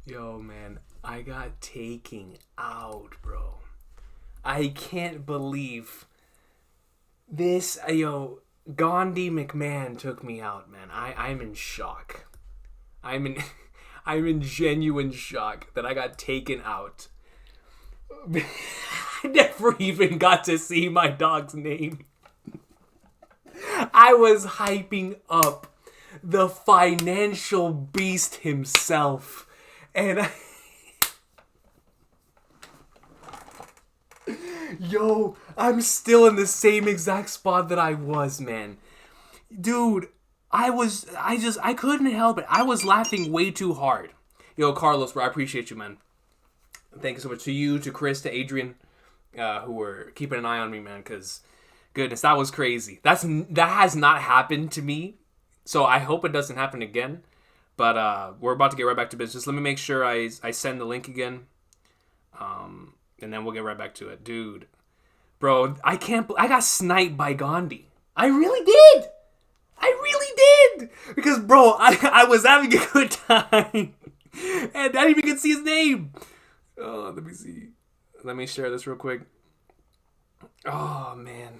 Yo, man, I got taken out, bro. I can't believe this. Gandhi McMahon took me out, man. I'm in shock. I'm in, I'm in genuine shock that I got taken out. I never even got to see my dog's name. I was hyping up the financial beast himself. And yo, I'm still in the same exact spot that I was, man. Dude, I couldn't help it. I was laughing way too hard. Yo, Carlos, bro, I appreciate you, man. Thank you so much to you, to Chris, to Adrian, who were keeping an eye on me, man, because, goodness, that was crazy. That has not happened to me, so I hope it doesn't happen again. But we're about to get right back to business. Let me make sure I send the link again. And then we'll get right back to it. Dude. Bro, I got sniped by Gandhi. I really did. Because, bro, I was having a good time. And I didn't even get to see his name. Oh, let me see. Let me share this real quick. Oh, man.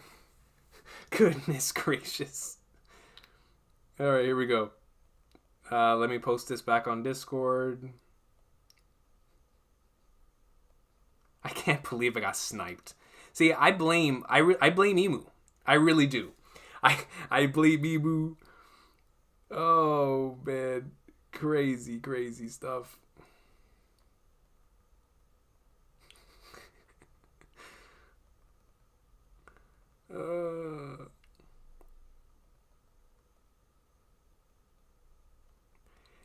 Goodness gracious. All right, here we go. Let me post this back on Discord. I can't believe I got sniped. See, I blame Imu. I really do. I blame Imu. Oh, man. Crazy stuff.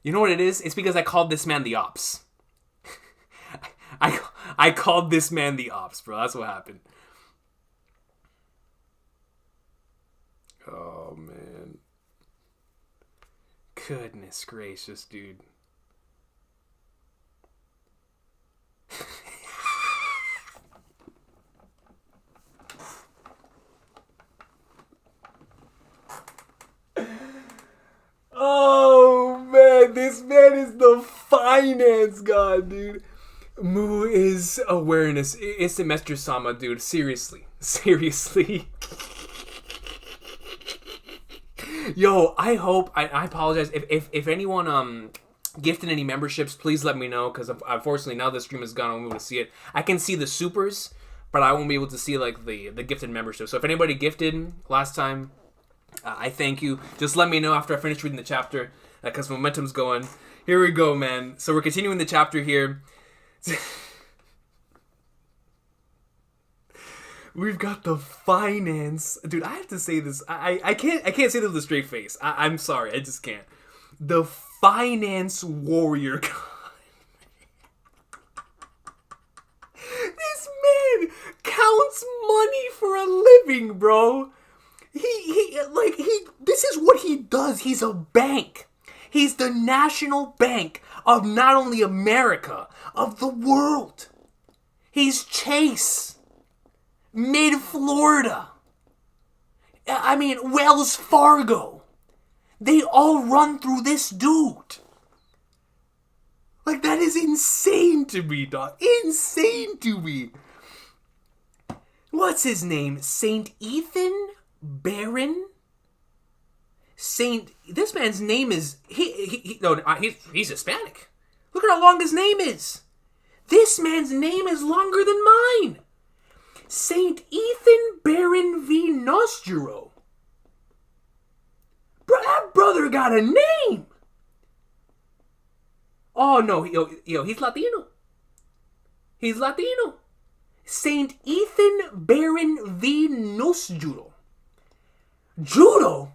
You know what it is? It's because I called this man the Ops. I called this man the Ops, bro. That's what happened. Oh, man. Goodness gracious, dude. Oh, man. This man is the finance god, dude. Mu is awareness. It's semester Sama, dude. Seriously. Yo, I hope. I apologize if anyone gifted any memberships. Please let me know, because unfortunately now the stream is gone. I won't be able to see it. I can see the supers, but I won't be able to see like the gifted membership. So if anybody gifted last time, I thank you. Just let me know after I finish reading the chapter, because momentum's going. Here we go, man. So we're continuing the chapter here. We've got the finance. Dude, I have to say this. I can't say this with a straight face. I'm sorry. I just can't. The finance warrior god. This man counts money for a living, bro. This is what he does. He's a bank. He's the national bank of not only America, of the world. He's Chase. Mid-Florida. I mean, Wells Fargo. They all run through this dude. Like, that is insane to me, dog. Insane to me. What's his name? Saint Ethan Baron? This man's name is... He's Hispanic. Look at how long his name is. This man's name is longer than mine. Saint Ethan Baron V. Nostro. Bro, that brother got a name. Oh, no. He's Latino. He's Latino. Saint Ethan Baron V. Nostro. Judo?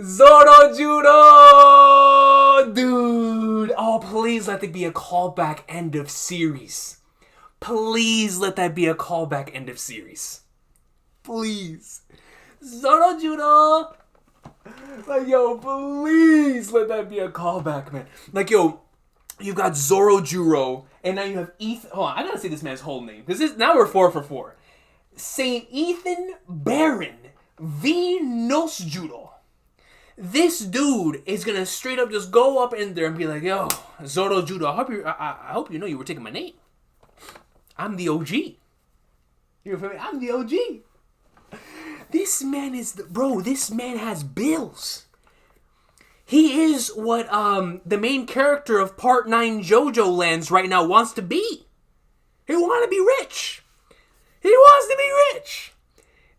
Zoro Judo! Dude! Oh, please let that be a callback end of series. Please let that be a callback end of series. Please. Zoro Judo! Like, yo, please let that be a callback, man. Like, yo, You've got Zorojuro, and now you have Ethan. Hold on, I gotta say this man's whole name. Now we're 4 for 4. Saint Ethan Baron V. Nosjudo. This dude is gonna straight up just go up in there and be like, "Yo, Zorojuro, I hope you know you were taking my name. I'm the OG. You feel me? I'm the OG." This man is bro. This man has bills. He is what the main character of Part 9 JoJo Lands right now wants to be. He wants to be rich. He wants to be rich.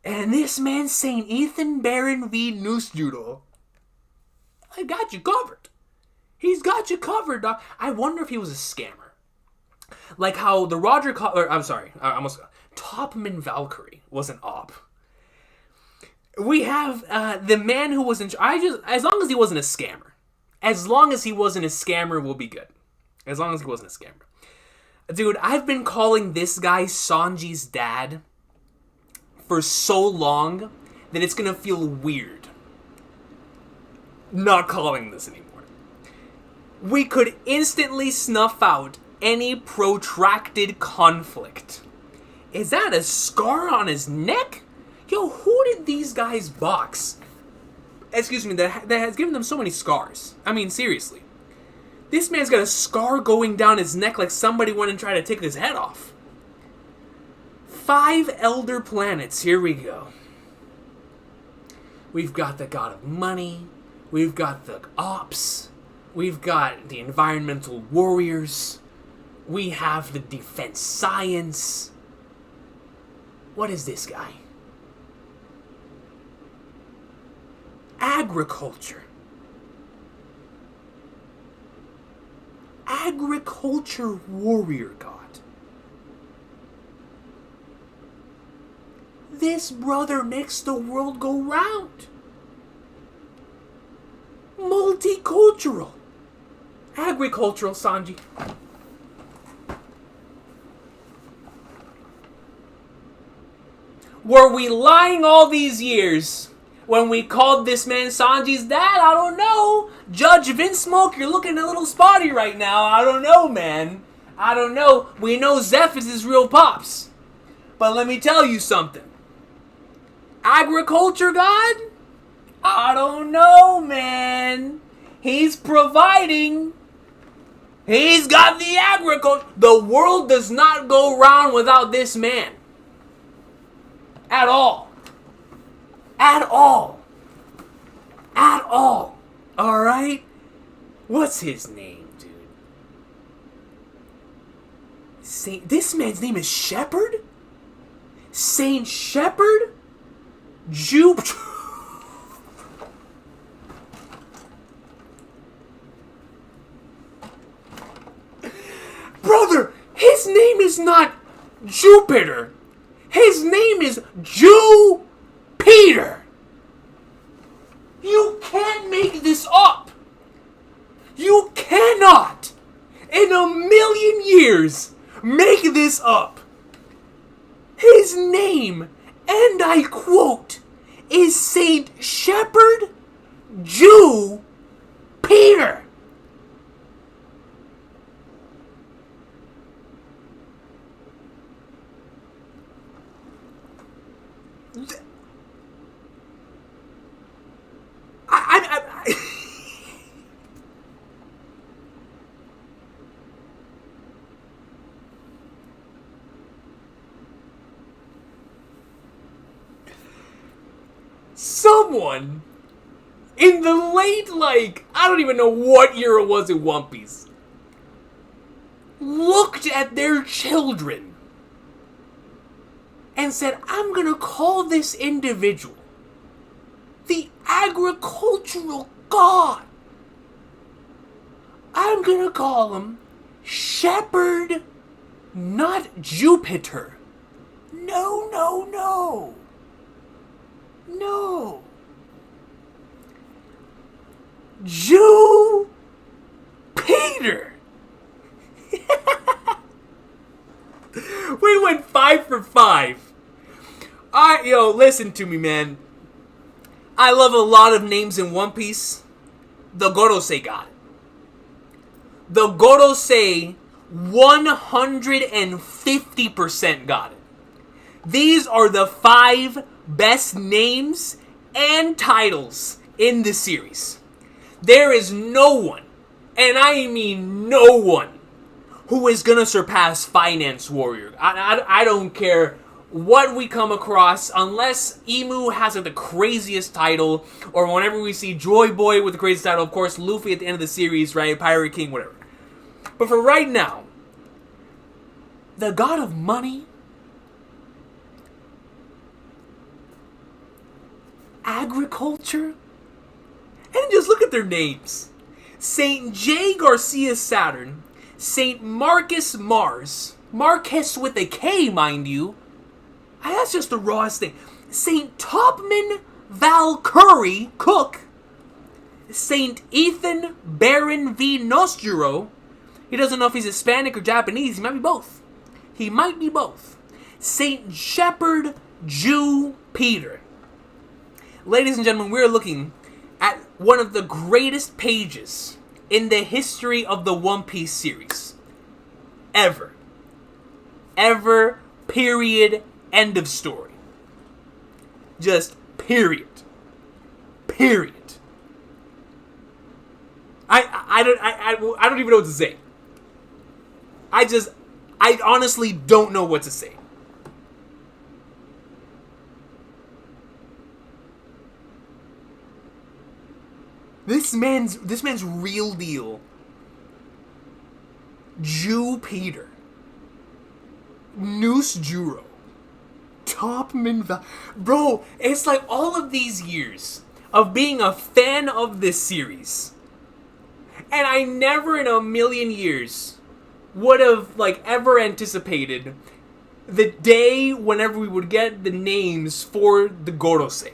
And this man, St. Ethan Baron V. Nosjudo, I got you covered. He's got you covered, dog. I wonder if he was a scammer. Like how the Topman Valkyrie was an op. We have the man who was in charge. As long as he wasn't a scammer. As long as he wasn't a scammer, we'll be good. As long as he wasn't a scammer. Dude, I've been calling this guy Sanji's dad for so long that it's going to feel weird not calling this anymore. We could instantly snuff out any protracted conflict. Is that a scar on his neck? Yo, who did these guys box? Excuse me, that has given them so many scars. I mean, seriously. This man's got a scar going down his neck like somebody went and tried to take his head off. 5 elder planets, here we go. We've got the god of money. We've got the ops. We've got the environmental warriors. We have the defense science. What is this guy? Agriculture. Agriculture warrior god. This brother makes the world go round. Multicultural. Agricultural, Sanji. Were we lying all these years when we called this man Sanji's dad? I don't know. Judge Vince Smoke, you're looking a little spotty right now. I don't know, man. I don't know. We know Zeph is his real pops. But let me tell you something. Agriculture god? I don't know, man. He's providing. He's got the agriculture. The world does not go round without this man. At all. At all. At all. Alright? What's his name, dude? This man's name is Shepherd? Saint Shepherd? Brother, his name is not Jupiter. His name is Peter. You can't make this up. You cannot, in a million years, make this up. His name, and I quote, is Saint Shepherd Peter. Someone in the late, I don't even know what year it was in One Piece, looked at their children and said, I'm gonna call this individual the agricultural god. I'm gonna call him Shepherd, not Jupiter. No, no, no. No. Peter. We went 5 for 5. Listen to me, man. I love a lot of names in One Piece. The Gorosei god. The Gorosei 150% got it. These are the 5 best names and titles in the series. There is no one, and I mean no one, who is gonna surpass Finance Warrior. I don't care what we come across, unless Imu has like the craziest title, or whenever we see Joy Boy with the craziest title, of course, Luffy at the end of the series, right? Pirate King, whatever. But for right now, the God of Money, Agriculture, and just look at their names. Saint J. Garcia Saturn, Saint Marcus Mars, Marcus with a K, mind you. That's just the rawest thing. Saint Topman Valkyrie Cook, Saint Ethan Baron V. Nostro. He doesn't know if he's Hispanic or Japanese. He might be both. He might be both. Saint Shepherd Jew Peter. Ladies and gentlemen, we're looking at one of the greatest pages in the history of the One Piece series. Ever. Ever. Period. End of story. Just period. Period. I don't even know what to say. I honestly don't know what to say. This man's real deal. Jew Peter. Noose Juro. Topman Bro, it's like all of these years of being a fan of this series. And I never in a million years would have like ever anticipated the day whenever we would get the names for the Gorosei.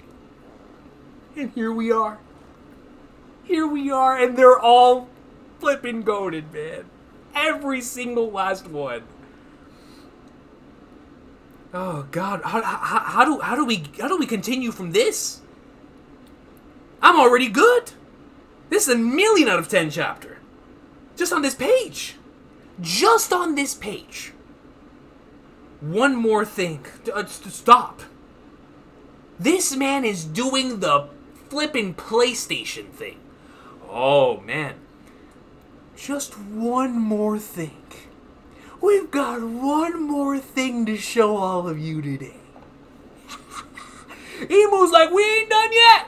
And here we are. Here we are, and they're all flipping goated, man. Every single last one. Oh God, how do we continue from this? I'm already good. This is a 1,000,000 out of 10 chapter. Just on this page. Just on this page. One more thing. Stop. This man is doing the flipping PlayStation thing. Oh man. Just one more thing. We've got one more thing to show all of you today. Imu's like, we ain't done yet.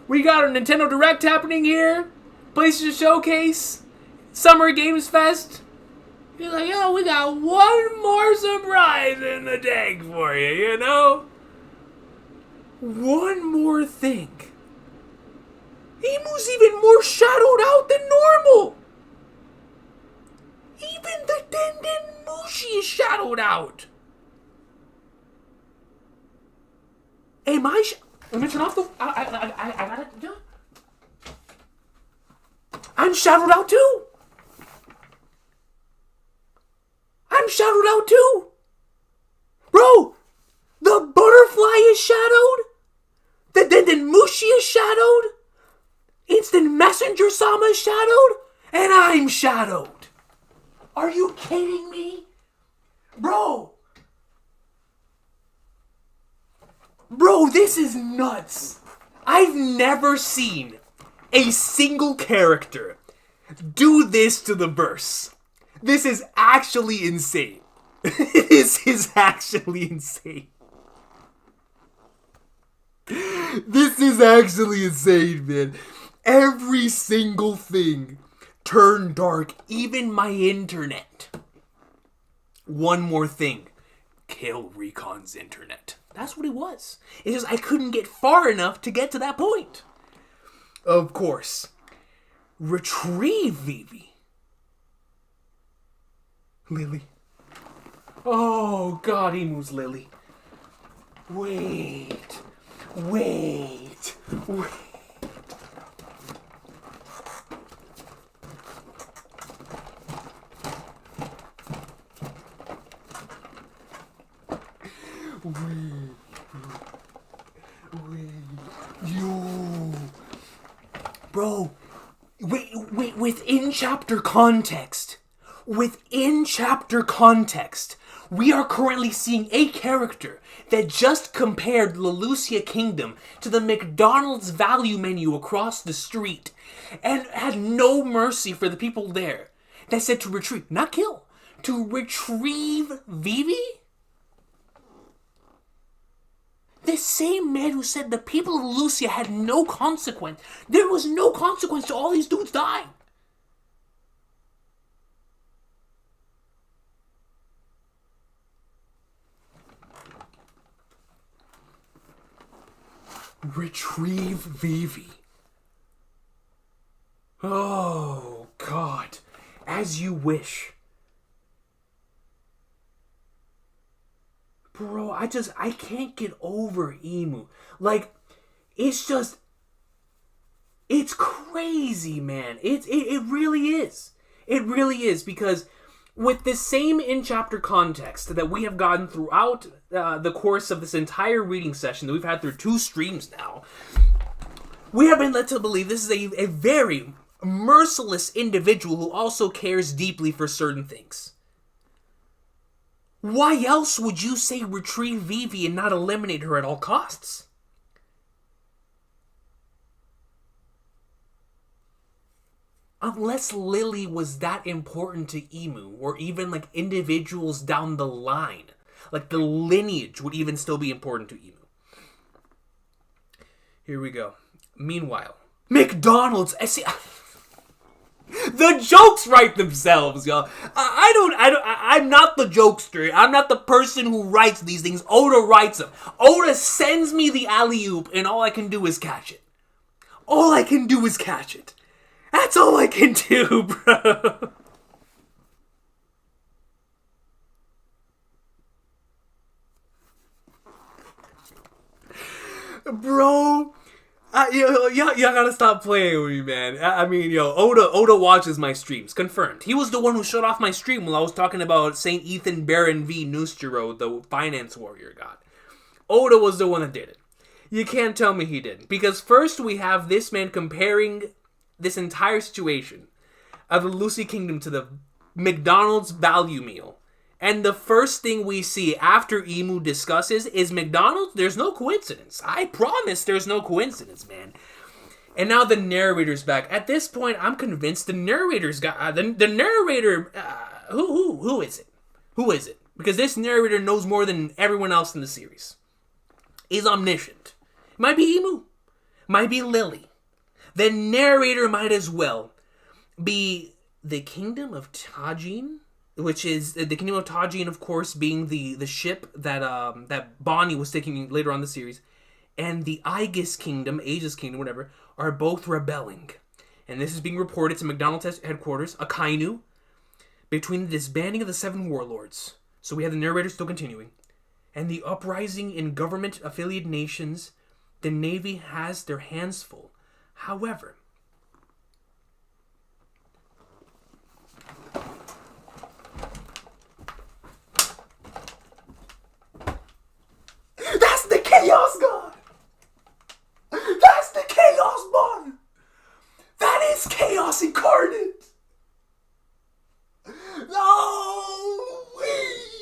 We got a Nintendo Direct happening here. PlayStation Showcase. Summer Games Fest. He's like, yo, we got one more surprise in the tank for you, you know? One more thing. Imu's even more shadowed out than normal. Even the Denden Mushi is shadowed out. Am I? Let me turn off the. I gotta do. I'm shadowed out too. I'm shadowed out too. Bro, the butterfly is shadowed. The Denden Mushi is shadowed. Instant Messenger Sama is shadowed. And I'm shadowed. Are you kidding me? Bro, this is nuts. I've never seen a single character do this to the verse. This is actually insane. This is actually insane. This is actually insane, man. Every single thing turned dark, even my internet. One more thing. Kill Recon's internet. That's what it was. It's just I couldn't get far enough to get to that point. Of course. Retrieve Vivi. Lily. Oh God, Imu's Lily. Wait. Wait, you, bro, Within chapter context, we are currently seeing a character that just compared the Lucia Kingdom to the McDonald's value menu across the street and had no mercy for the people there. That said to retrieve, not kill, to retrieve Vivi? This same man who said the people of Lucia had no consequence. There was no consequence to all these dudes dying. Retrieve Vivi. Oh, God. As you wish. Bro, I can't get over Imu. Like, it's crazy, man. It really is. It really is, because with the same in-chapter context that we have gotten throughout the course of this entire reading session that we've had through 2 streams now, we have been led to believe this is a very merciless individual who also cares deeply for certain things. Why else would you say retrieve Vivi and not eliminate her at all costs? Unless Lily was that important to Imu, or even like individuals down the line. Like the lineage would even still be important to Imu. Here we go. Meanwhile, McDonald's. The jokes write themselves, y'all. I'm not the jokester. I'm not the person who writes these things. Oda writes them. Oda sends me the alley-oop, and all I can do is catch it. That's all I can do, bro. Bro. You gotta stop playing with me, man. I mean, Oda watches my streams. Confirmed. He was the one who shut off my stream while I was talking about St. Ethan Baron v. Nustero, the finance warrior god. Oda was the one that did it. You can't tell me he didn't. Because first we have this man comparing this entire situation of the Lucy Kingdom to the McDonald's value meal. And the first thing we see after Imu discusses is McDonald's. There's no coincidence. I promise there's no coincidence, man. And now the narrator's back. At this point, I'm convinced the narrator's got the narrator. Who is it? Who is it? Because this narrator knows more than everyone else in the series. Is omniscient. Might be Imu. Might be Lily. The narrator might as well be the Kingdom of Tajin. Which is the Kingdom of Tajin, of course, being the ship that Bonnie was taking later on in the series, and the Aegis Kingdom, Aegis Kingdom, whatever, are both rebelling. And this is being reported to McDonald's headquarters, Akainu, between the disbanding of the 7 warlords. So we have the narrator still continuing. And the uprising in government-affiliated nations, the Navy has their hands full. However, Chaos God! That's the Chaos Bond! That is Chaos incarnate! No! Wait!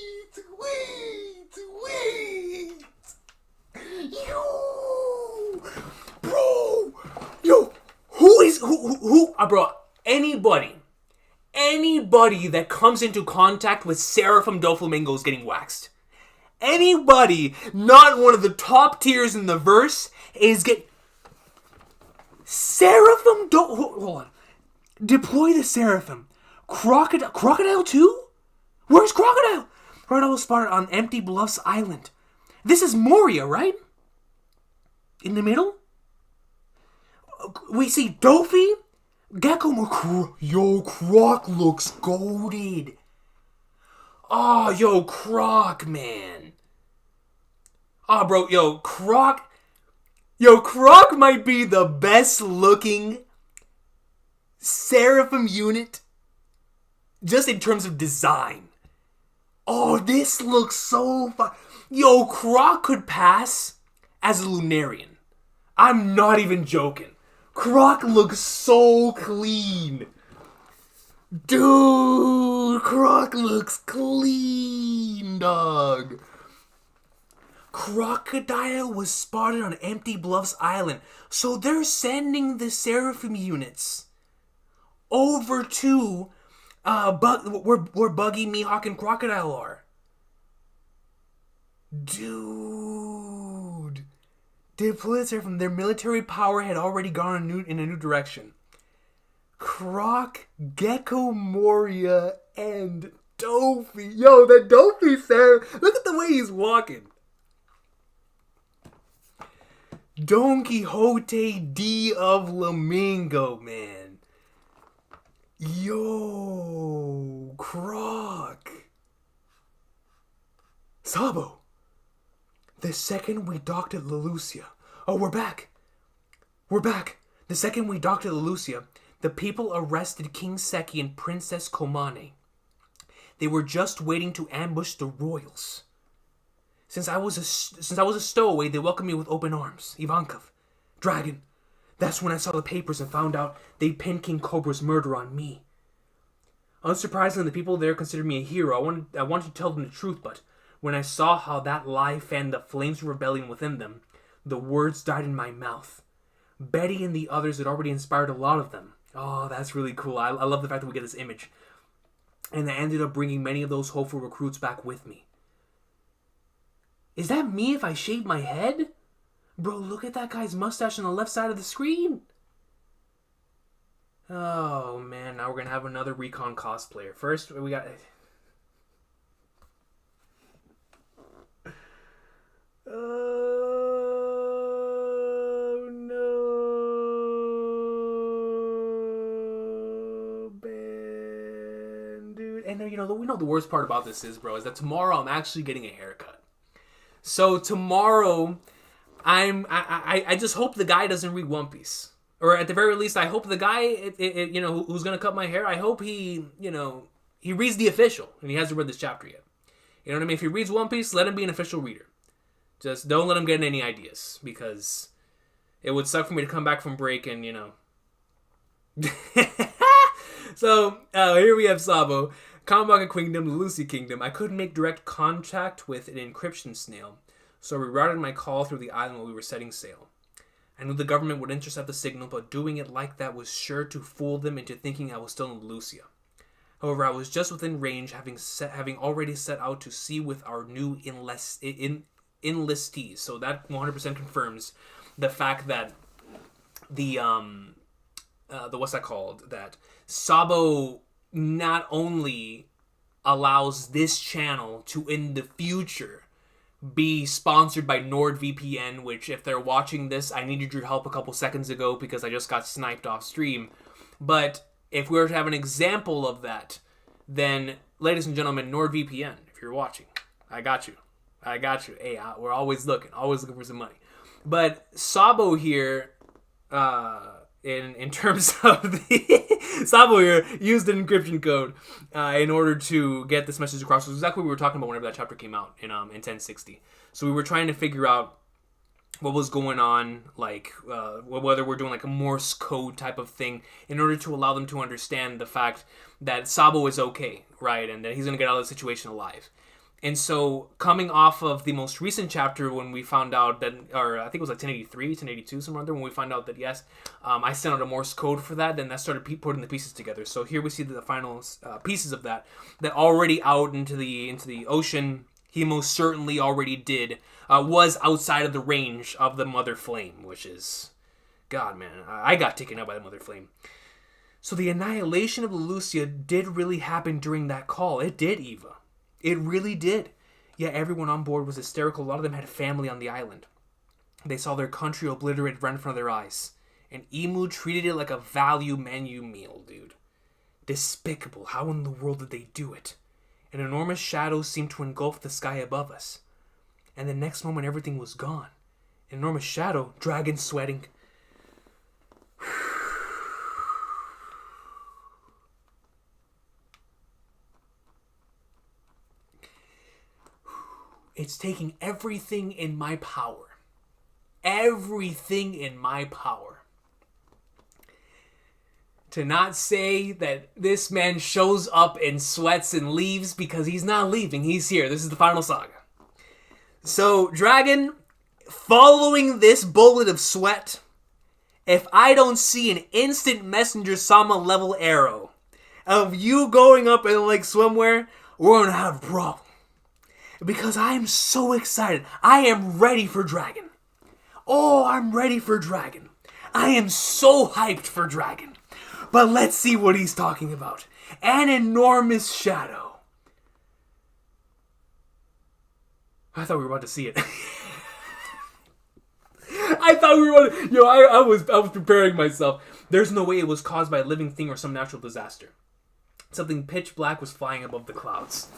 You! Bro! Yo! Bro, anybody that comes into contact with Seraphim Doflamingo is getting waxed. Anybody not one of the top tiers in the verse is Seraphim. Hold on. Deploy the Seraphim. Crocodile too? Where's Crocodile? Crocodile was spotted on Empty Bluffs Island. This is Moria, right? In the middle? We see Dofi, Gecko. Yo, Croc looks goated. Oh, yo, Croc, man. Oh, bro, Croc might be the best looking Seraphim unit just in terms of design. Oh, this looks so fun. Yo, Croc could pass as a Lunarian. I'm not even joking. Croc looks so clean. Dude, Croc looks clean, dog. Crocodile was spotted on Empty Bluffs Island. So they're sending the Seraphim units over to where Buggy, Mihawk, and Crocodile are. Dude. Deployed Seraphim, their military power had already gone in a new direction. Croc, Gecko Moria, and Dopey. Yo, that Dopey Seraph. Look at the way he's walking. Don Quixote D of Flamingo, man. Yo, Croc. Sabo. The second we docked at Lelucia. Oh, we're back. We're back. The second we docked at Lelucia, the people arrested King Seki and Princess Komane. They were just waiting to ambush the royals. Since I was a stowaway, they welcomed me with open arms. Ivankov, Dragon. That's when I saw the papers and found out they'd pinned King Cobra's murder on me. Unsurprisingly, the people there considered me a hero. I wanted to tell them the truth, but when I saw how that lie fanned the flames of rebellion within them, the words died in my mouth. Betty and the others had already inspired a lot of them. Oh, that's really cool. I love the fact that we get this image. And I ended up bringing many of those hopeful recruits back with me. Is that me if I shave my head? Bro, look at that guy's mustache on the left side of the screen. Oh, man. Now we're going to have another Recon cosplayer. First, we got... Oh, no. Man, dude. And, we know the worst part about this is, bro, is that tomorrow I'm actually getting a haircut. So tomorrow, I just hope the guy doesn't read One Piece, or at the very least, I hope the guy, who's gonna cut my hair, I hope he reads the official, and he hasn't read this chapter yet. You know what I mean? If he reads One Piece, let him be an official reader. Just don't let him get any ideas, because it would suck for me to come back from break and So here we have Sabo. Kamabaka Kingdom, the Lucy Kingdom. I couldn't make direct contact with an encryption snail, so I rerouted my call through the island while we were setting sail. I knew the government would intercept the signal, but doing it like that was sure to fool them into thinking I was still in Lucia. However, I was just within range, having already set out to sea with our new enlistees. So that 100% confirms the fact that the what's that called? That Sabo not only allows this channel to, in the future, be sponsored by NordVPN, which, if they're watching this, I needed your help a couple seconds ago because I just got sniped off stream. But if we were to have an example of that, then, ladies and gentlemen, NordVPN, if you're watching, I got you. Hey, we're always looking for some money. But Sabo here, in terms of the Sabo here used an encryption code in order to get this message across. It was exactly what we were talking about whenever that chapter came out in 1060. So we were trying to figure out what was going on, like whether we're doing like a Morse code type of thing in order to allow them to understand the fact that Sabo is okay, right, and that he's going to get out of the situation alive. And so, coming off of the most recent chapter, when we found out that, or I think it was like 1083, 1082, somewhere there, when we found out that, yes, I sent out a Morse code for that, then that started putting the pieces together. So here we see the final pieces of that already out into the ocean. He most certainly already did, was outside of the range of the Mother Flame, which is, God, man, I got taken out by the Mother Flame. So the annihilation of Lucia did really happen during that call. It did, Eva. It really did. Yeah, everyone on board was hysterical. A lot of them had family on the island. They saw their country obliterated right in front of their eyes. And Imu treated it like a value menu meal, dude. Despicable. How in the world did they do it? An enormous shadow seemed to engulf the sky above us. And the next moment, everything was gone. An enormous shadow, dragon sweating. It's taking everything in my power to not say that this man shows up in sweats and leaves, because he's not leaving. He's here. This is the final saga. So, Dragon, following this bullet of sweat, if I don't see an instant Messenger Sama level arrow of you going up in like swimwear, we're gonna have a problem. Because I am so excited. I am ready for Dragon. Oh, I'm ready for Dragon. I am so hyped for Dragon. But let's see what he's talking about. An enormous shadow. I thought we were about to see it. I thought we were about to... I was preparing myself. There's no way it was caused by a living thing or some natural disaster. Something pitch black was flying above the clouds.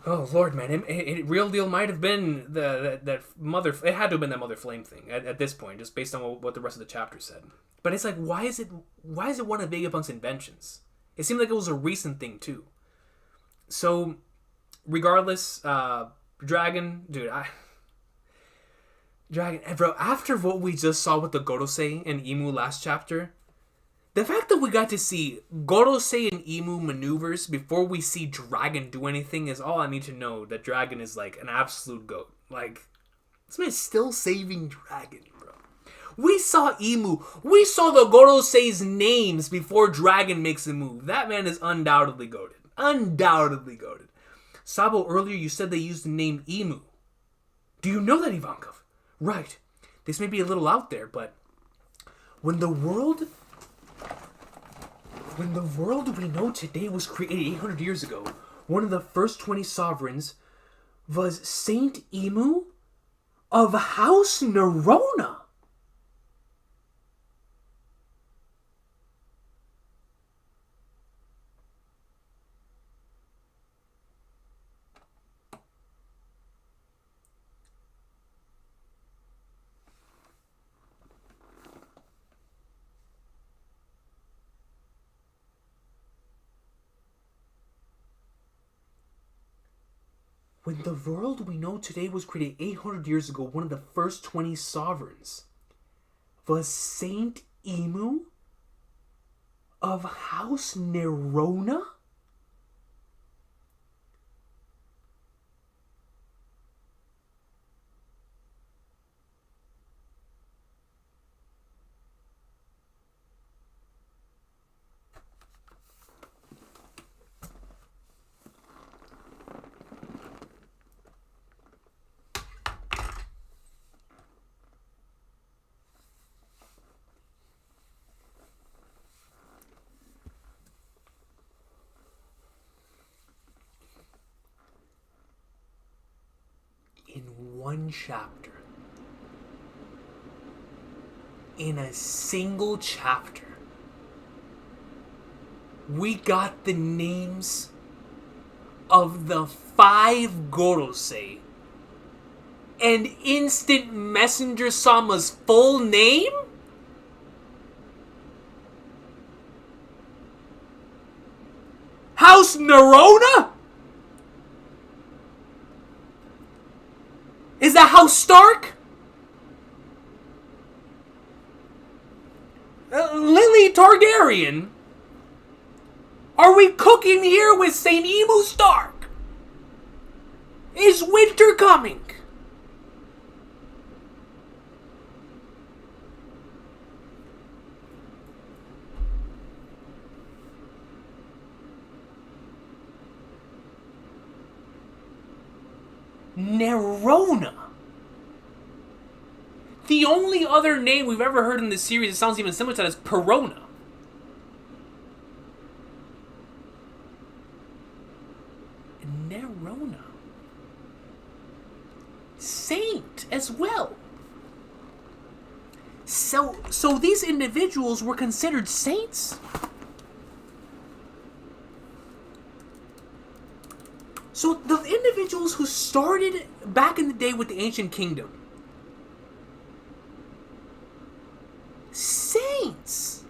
Oh, Lord, man. It real deal might have been that mother... It had to have been that mother flame thing at this point, just based on what the rest of the chapter said. But it's like, why is it one of Vegapunk's inventions? It seemed like it was a recent thing, too. So, regardless, Dragon, dude, Dragon, bro, after what we just saw with the Gorosei and Imu last chapter, the fact that we got to see Gorosei and Imu maneuvers before we see Dragon do anything is all I need to know that Dragon is like an absolute goat. Like, this man's still saving Dragon, bro. We saw Imu. We saw the Gorosei's names before Dragon makes a move. That man is undoubtedly goated. Undoubtedly goated. Sabo, earlier you said they used the name Imu. Do you know that, Ivankov? Right. This may be a little out there, but when the world we know today was created 800 years ago, one of the first 20 sovereigns was Saint Imu of House Nerona. When the world we know today was created 800 years ago, one of the first 20 sovereigns was Saint Imu of House Nerona? In one chapter, in a single chapter, we got the names of the 5 Gorosei and Instant Messenger Sama's full name? House Nerona? Is that House Stark? Lily Targaryen? Are we cooking here with St. Imu Stark? Is winter coming? Nerona. The only other name we've ever heard in this series that sounds even similar to that is Perona. Nerona. Saint as well. So these individuals were considered saints? So the individuals who started back in the day with the Ancient Kingdom, saints.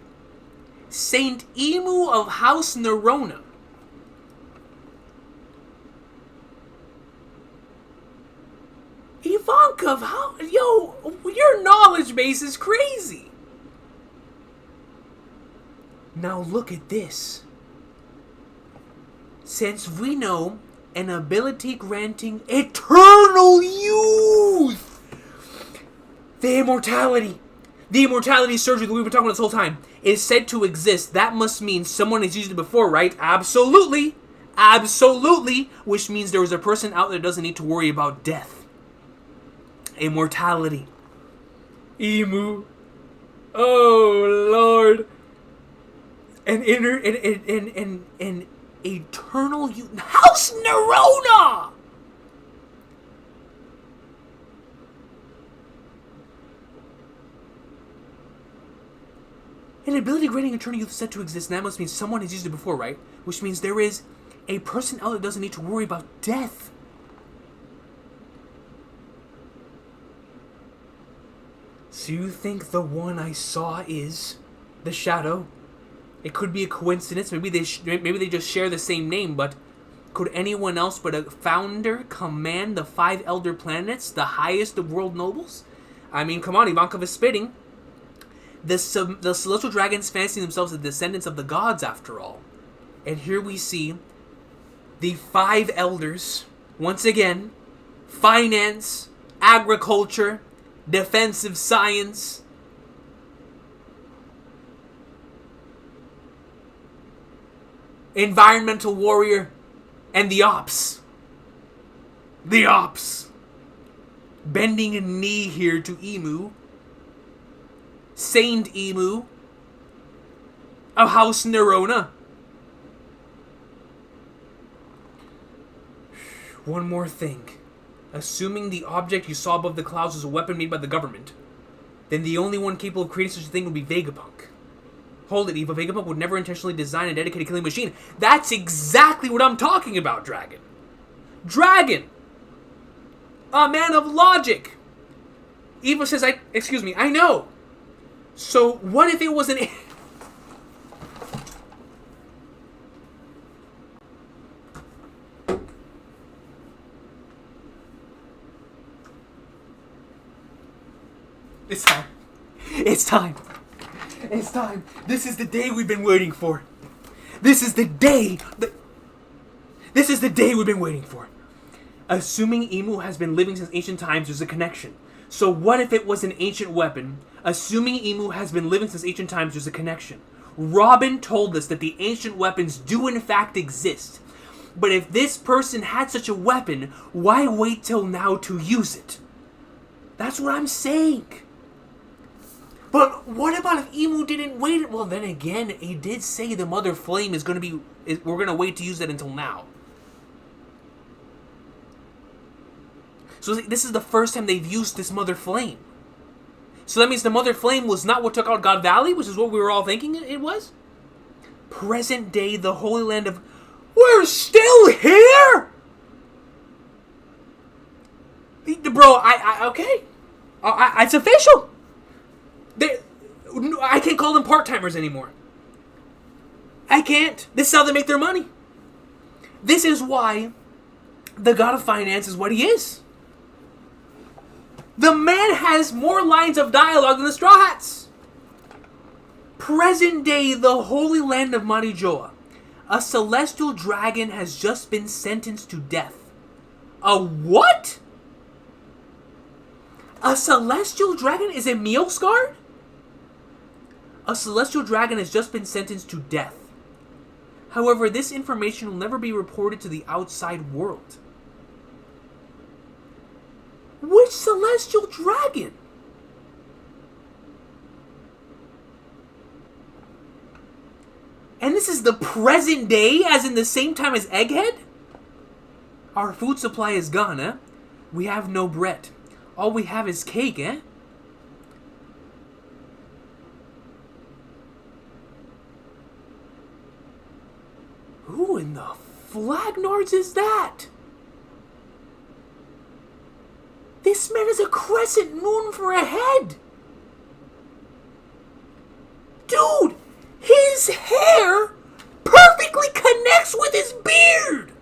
Saint Imu of House Nerona. Ivankov, your knowledge base is crazy. Now look at this. Since we know an ability granting eternal youth, the immortality surgery that we've been talking about this whole time, is said to exist, that must mean someone has used it before, right? Absolutely. Absolutely. Which means there is a person out there that doesn't need to worry about death. Immortality. Imu. Oh, Lord. An eternal youth. House Nerona! An ability granting eternal youth is said to exist, and that must mean someone has used it before, right? Which means there is a person out there that doesn't need to worry about death. So you think the one I saw is the Shadow? It could be a coincidence. Maybe they just share the same name, but could anyone else but a founder command the 5 elder planets, the highest of world nobles? I mean, come on, Ivankov is spitting. The celestial dragons fancy themselves the descendants of the gods, after all. And here we see the 5 elders, once again, finance, agriculture, defensive science, environmental warrior, and the ops. The ops. Bending a knee here to Imu. Saint Imu. Of House Nerona. One more thing. Assuming the object you saw above the clouds was a weapon made by the government, then the only one capable of creating such a thing would be Vegapunk. Hold it, Eva. Vegapunk would never intentionally design a dedicated killing machine. That's exactly what I'm talking about, Dragon. Dragon! A man of logic! Eva says, I know. So, what if it was an... It's time. It's time. It's time. This is the day we've been waiting for. This is the day we've been waiting for. Assuming Imu has been living since ancient times, there's a connection. So what if it was an ancient weapon? Assuming Imu has been living since ancient times, there's a connection. Robin told us that the ancient weapons do in fact exist. But if this person had such a weapon, why wait till now to use it? That's what I'm saying. But what about if Imu didn't wait? Well, then again, he did say the Mother Flame is going to be... We're going to wait to use that until now. So this is the first time they've used this Mother Flame. So that means the Mother Flame was not what took out God Valley, which is what we were all thinking it was? Present day, the Holy Land of... We're still here?! Bro, okay. It's official. I can't call them part-timers anymore. I can't. This is how they make their money. This is why the God of Finance is what he is. The man has more lines of dialogue than the Straw Hats. Present day, the Holy Land of Marijoa. A celestial dragon has just been sentenced to death. A what? A celestial dragon? Is it Meowscard? A celestial dragon has just been sentenced to death. However, this information will never be reported to the outside world. Which celestial dragon? And this is the present day, as in the same time as Egghead? Our food supply is gone, eh? We have no bread. All we have is cake, eh? Who in the Flagnards is that? This man is a crescent moon for a head. Dude, his hair perfectly connects with his beard.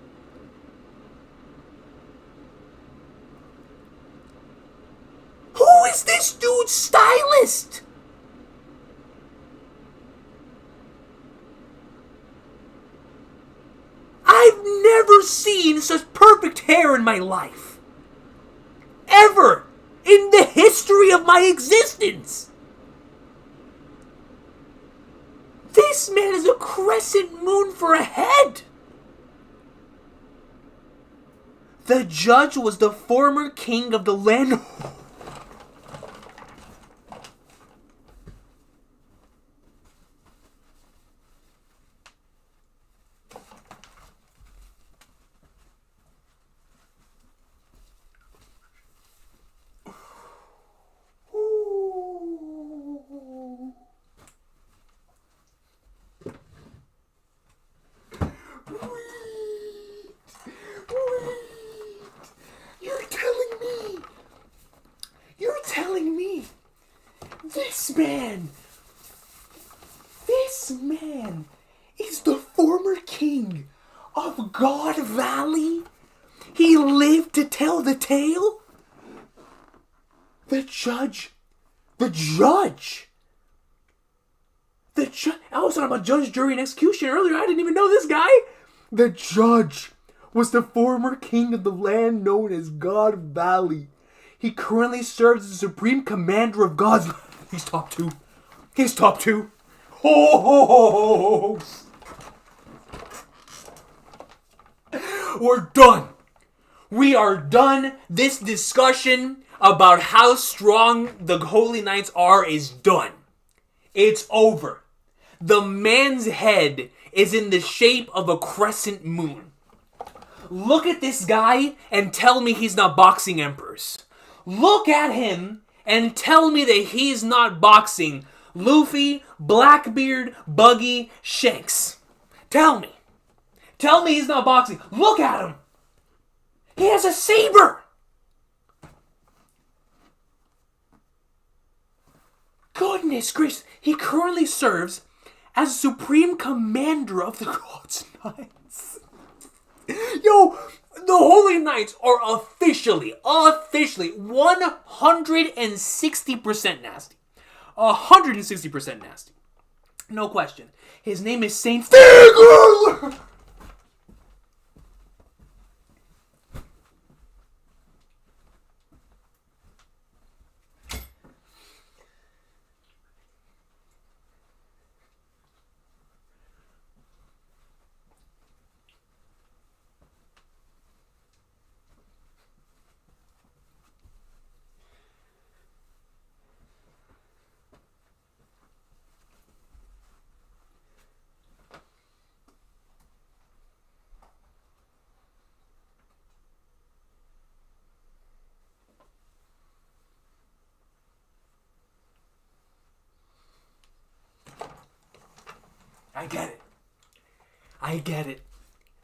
Who is this dude's stylist? never seen such perfect hair in my life. Ever. In the history of my existence. This man is a crescent moon for a head. The judge was the former king of the land. This man is the former king of God Valley. He lived to tell the tale. The judge. I was talking about judge, jury, and execution earlier. I didn't even know this guy. The judge was the former king of the land known as God Valley. He currently serves as the supreme commander of God's... He's top two. Oh! We're done. We are done. This discussion about how strong the Holy Knights are is done. It's over. The man's head is in the shape of a crescent moon. Look at this guy and tell me he's not boxing emperors. Look at him and tell me that he's not boxing Luffy, Blackbeard, Buggy, Shanks. Tell me. Tell me he's not boxing. Look at him. He has a saber. Goodness gracious. He currently serves as supreme commander of the God's Knights. Yo, the Holy Knights are officially 160% nasty. 160% nasty. No question. His name is Saint Figarland.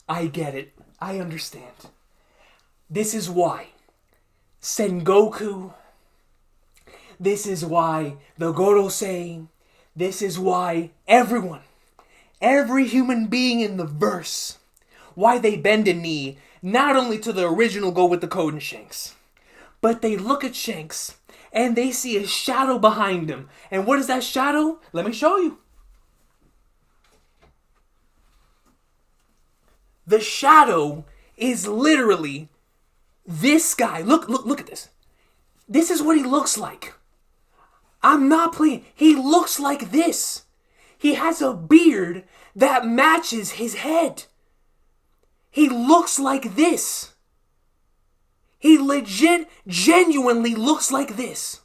I get it. I understand. This is why Sengoku, this is why the Gorosei, this is why everyone, every human being in the verse, why they bend a knee, not only to the original Go with the Code and Shanks, but they look at Shanks and they see a shadow behind him. And what is that shadow? Let me show you. The shadow is literally this guy. Look at this. This is what he looks like. I'm not playing. He looks like this. He has a beard that matches his head. He looks like this. He genuinely looks like this.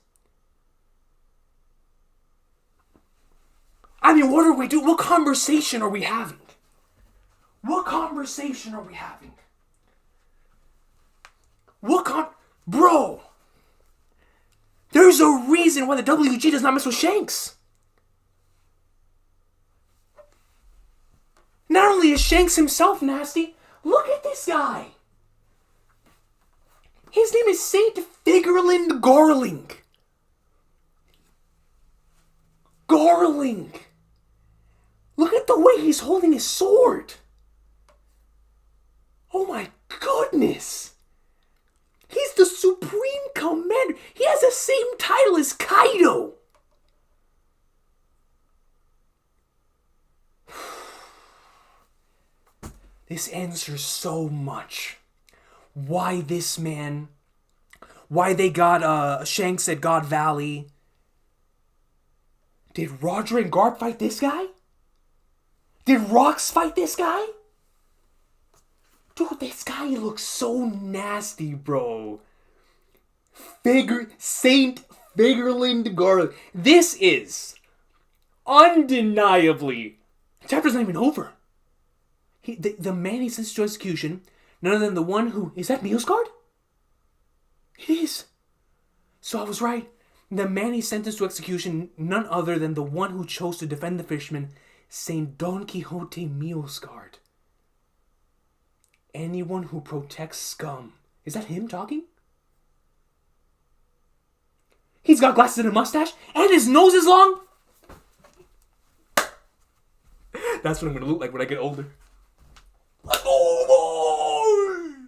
I mean, what are we doing? What conversation are we having? What conversation are we having? Bro! There's a reason why the WG does not mess with Shanks. Not only is Shanks himself nasty, look at this guy. His name is Saint Figarland Garling. Garling. Look at the way he's holding his sword. Oh my goodness! He's the Supreme Commander! He has the same title as Kaido! This answers so much. Why this man? Why they got Shanks at God Valley? Did Roger and Garp fight this guy? Did Rox fight this guy? Dude, this guy looks so nasty, bro. Saint Figarland Garling. This is undeniably. The chapter's not even over. The man he sends to execution, none other than the one who. Is that Mealsguard? It is. So I was right. The man he sentenced to execution, none other than the one who chose to defend the fisherman, Saint Don Quixote Mealsguard. Anyone who protects scum. Is that him talking? He's got glasses and a mustache, and his nose is long. That's what I'm gonna look like when I get older. Like, oh, boys!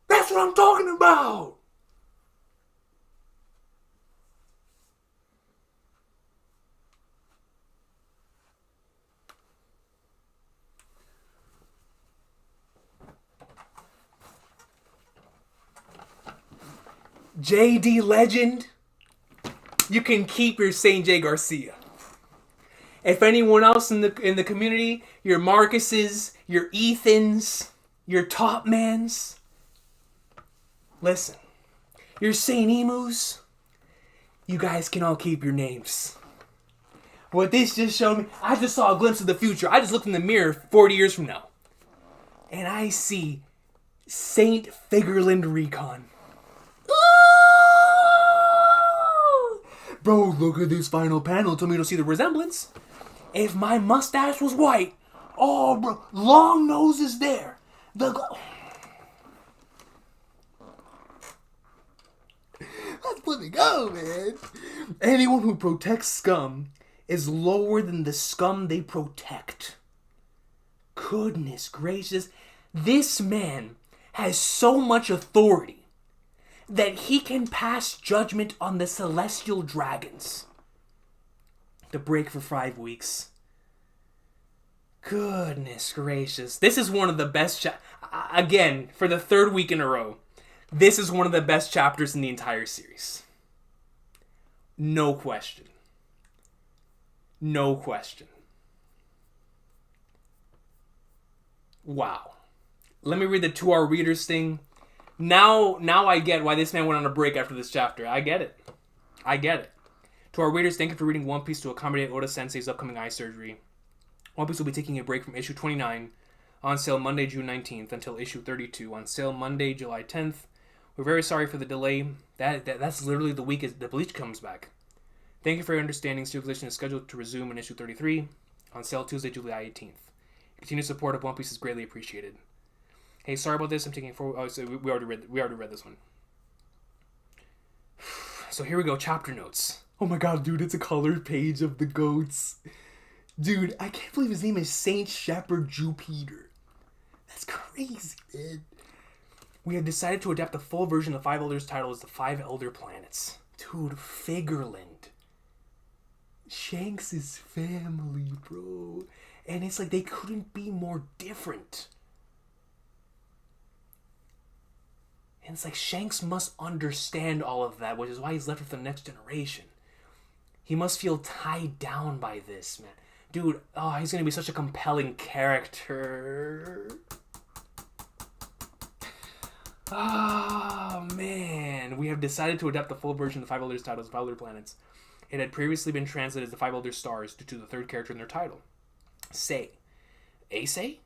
That's what I'm talking about! JD Legend, you can keep your St. J. Garcia. If anyone else in the community, your Marcuses, your Ethans, your Top Mans, listen, your St. Imus, you guys can all keep your names. What this just showed me, I just saw a glimpse of the future. I just looked in the mirror 40 years from now, and I see Saint Figarland Recon. Bro, look at this final panel. Tell me you don't see the resemblance. If my mustache was white, oh, bro, long nose is there. Let's let me go, man. Anyone who protects scum is lower than the scum they protect. Goodness gracious. This man has so much authority that he can pass judgment on the celestial dragons. The break for 5 weeks. Goodness gracious. This is one of the best again, for the 3rd week in a row, this is one of the best chapters in the entire series. No question. No question. Wow. Let me read the To Our Readers thing. Now I get why this man went on a break after this chapter. I get it. To our readers, thank you for reading One Piece to accommodate Oda Sensei's upcoming eye surgery. One Piece will be taking a break from issue 29, on sale Monday, June 19th, until issue 32, on sale Monday, July 10th. We're very sorry for the delay. That's literally the week as the Bleach comes back. Thank you for your understanding. Circulation is scheduled to resume in issue 33, on sale Tuesday, July 18th. Continued support of One Piece is greatly appreciated. Hey, sorry about this. I'm taking forward. Oh, so we already read this one. So here we go. Chapter notes. Oh my god, dude! It's a colored page of the goats. Dude, I can't believe his name is Saint Shepherd Jupiter. That's crazy, man. We have decided to adapt the full version of the Five Elders title as the Five Elder Planets. Dude, Figarland. Shanks' family, bro. And it's like they couldn't be more different. And it's like Shanks must understand all of that, which is why he's left with the next generation. He must feel tied down by this, man. Dude, oh, he's going to be such a compelling character. Oh, man. We have decided to adapt the full version of the Five Elders title as Five Elder Planets. It had previously been translated as the Five Elder Stars due to the third character in their title. Sei. Asei?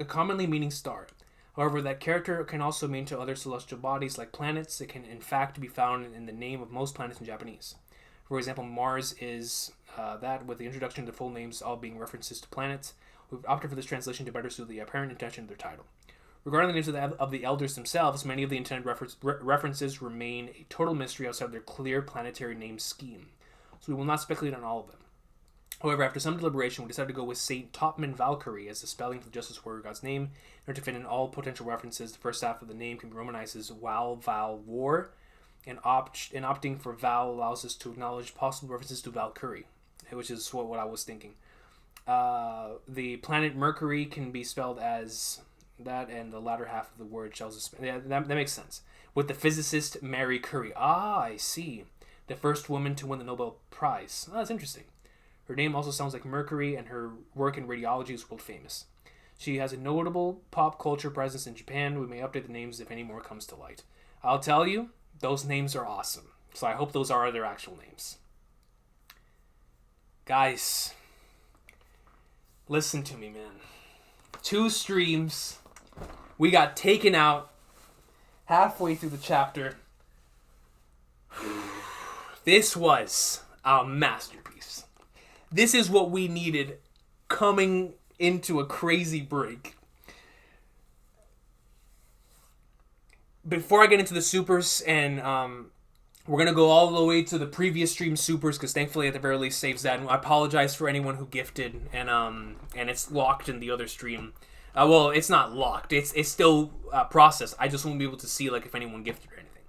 Commonly meaning star. However, that character can also mean to other celestial bodies like planets. It can, in fact, be found in the name of most planets in Japanese. For example, Mars is that, with the introduction to full names all being references to planets. We've opted for this translation to better suit the apparent intention of their title. Regarding the names of the elders themselves, many of the intended references remain a total mystery outside of their clear planetary name scheme. So we will not speculate on all of them. However, after some deliberation, we decided to go with Saint Topman Valkyrie as the spelling for the Justice Warrior God's name. In order to fit in all potential references, the first half of the name can be romanized as Val Val War, and opting for Val allows us to acknowledge possible references to Valkyrie. which is what I was thinking. The planet Mercury can be spelled as that, and the latter half of the word shows that makes sense. With the physicist Marie Curie. Ah, I see. The first woman to win the Nobel Prize. Oh, that's interesting. Her name also sounds like Mercury, and her work in radiology is world famous. She has a notable pop culture presence in Japan. We may update the names if any more comes to light. I'll tell you, those names are awesome. So I hope those are their actual names. Guys, listen to me, man. 2 streams. We got taken out halfway through the chapter. This was a masterpiece. This is what we needed coming into a crazy break. Before I get into the supers, and we're going to go all the way to the previous stream supers, because thankfully at the very least saves that. And I apologize for anyone who gifted, and it's locked in the other stream. Well, it's not locked. It's still processed. I just won't be able to see like if anyone gifted or anything.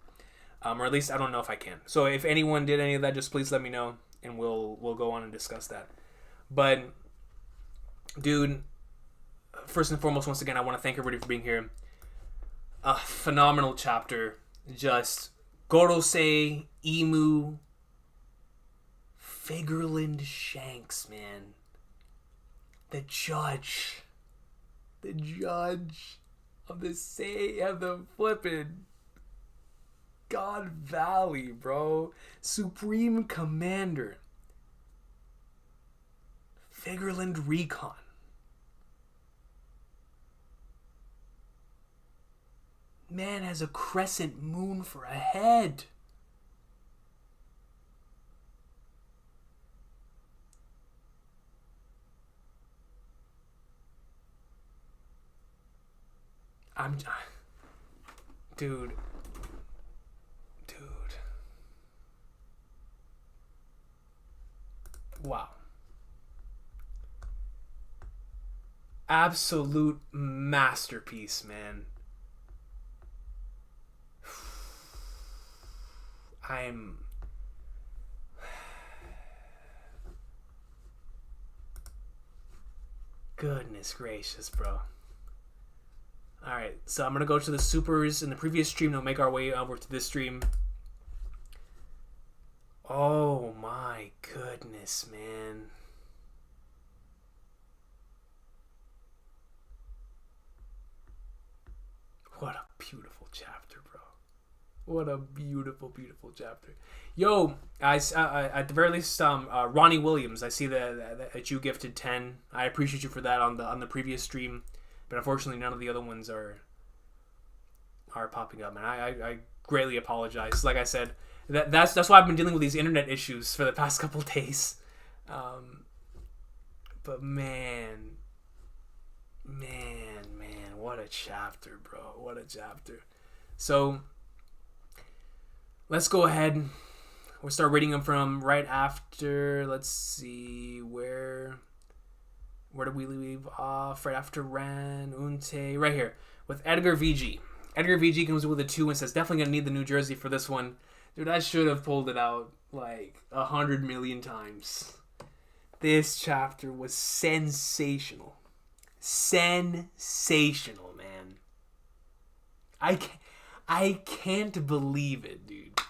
Or at least I don't know if I can. So if anyone did any of that, just please let me know, and we'll go on and discuss that. But, dude, first and foremost, once again, I want to thank everybody for being here. A phenomenal chapter. Just Gorosei, Imu, Figarland, Shanks, man. The judge of the flippin' God Valley, bro. Supreme Commander. Figarland Recon. Man has a crescent moon for a head. Dude. Wow. Absolute masterpiece, man. Goodness gracious, bro. Alright, so I'm going to go to the supers in the previous stream. We'll make our way over to this stream. Oh my goodness, man. What a beautiful chapter, bro. What a beautiful, beautiful chapter. Yo, guys, at the very least, Ronnie Williams, I see that you gifted 10. I appreciate you for that on the previous stream. But unfortunately, none of the other ones are popping up, man. I greatly apologize. Like I said, that's why I've been dealing with these internet issues for the past couple days. But man, what a chapter, bro. What a chapter. So let's go ahead. We'll start reading them from right after. Let's see where did we leave off? Right after Ran, Unte, right here with Edgar VG. Edgar VG comes with a 2 and says, definitely gonna need the New Jersey for this one. Dude, I should have pulled it out like 100 million times. This chapter was sensational. Sensational, man. I can't believe it, dude.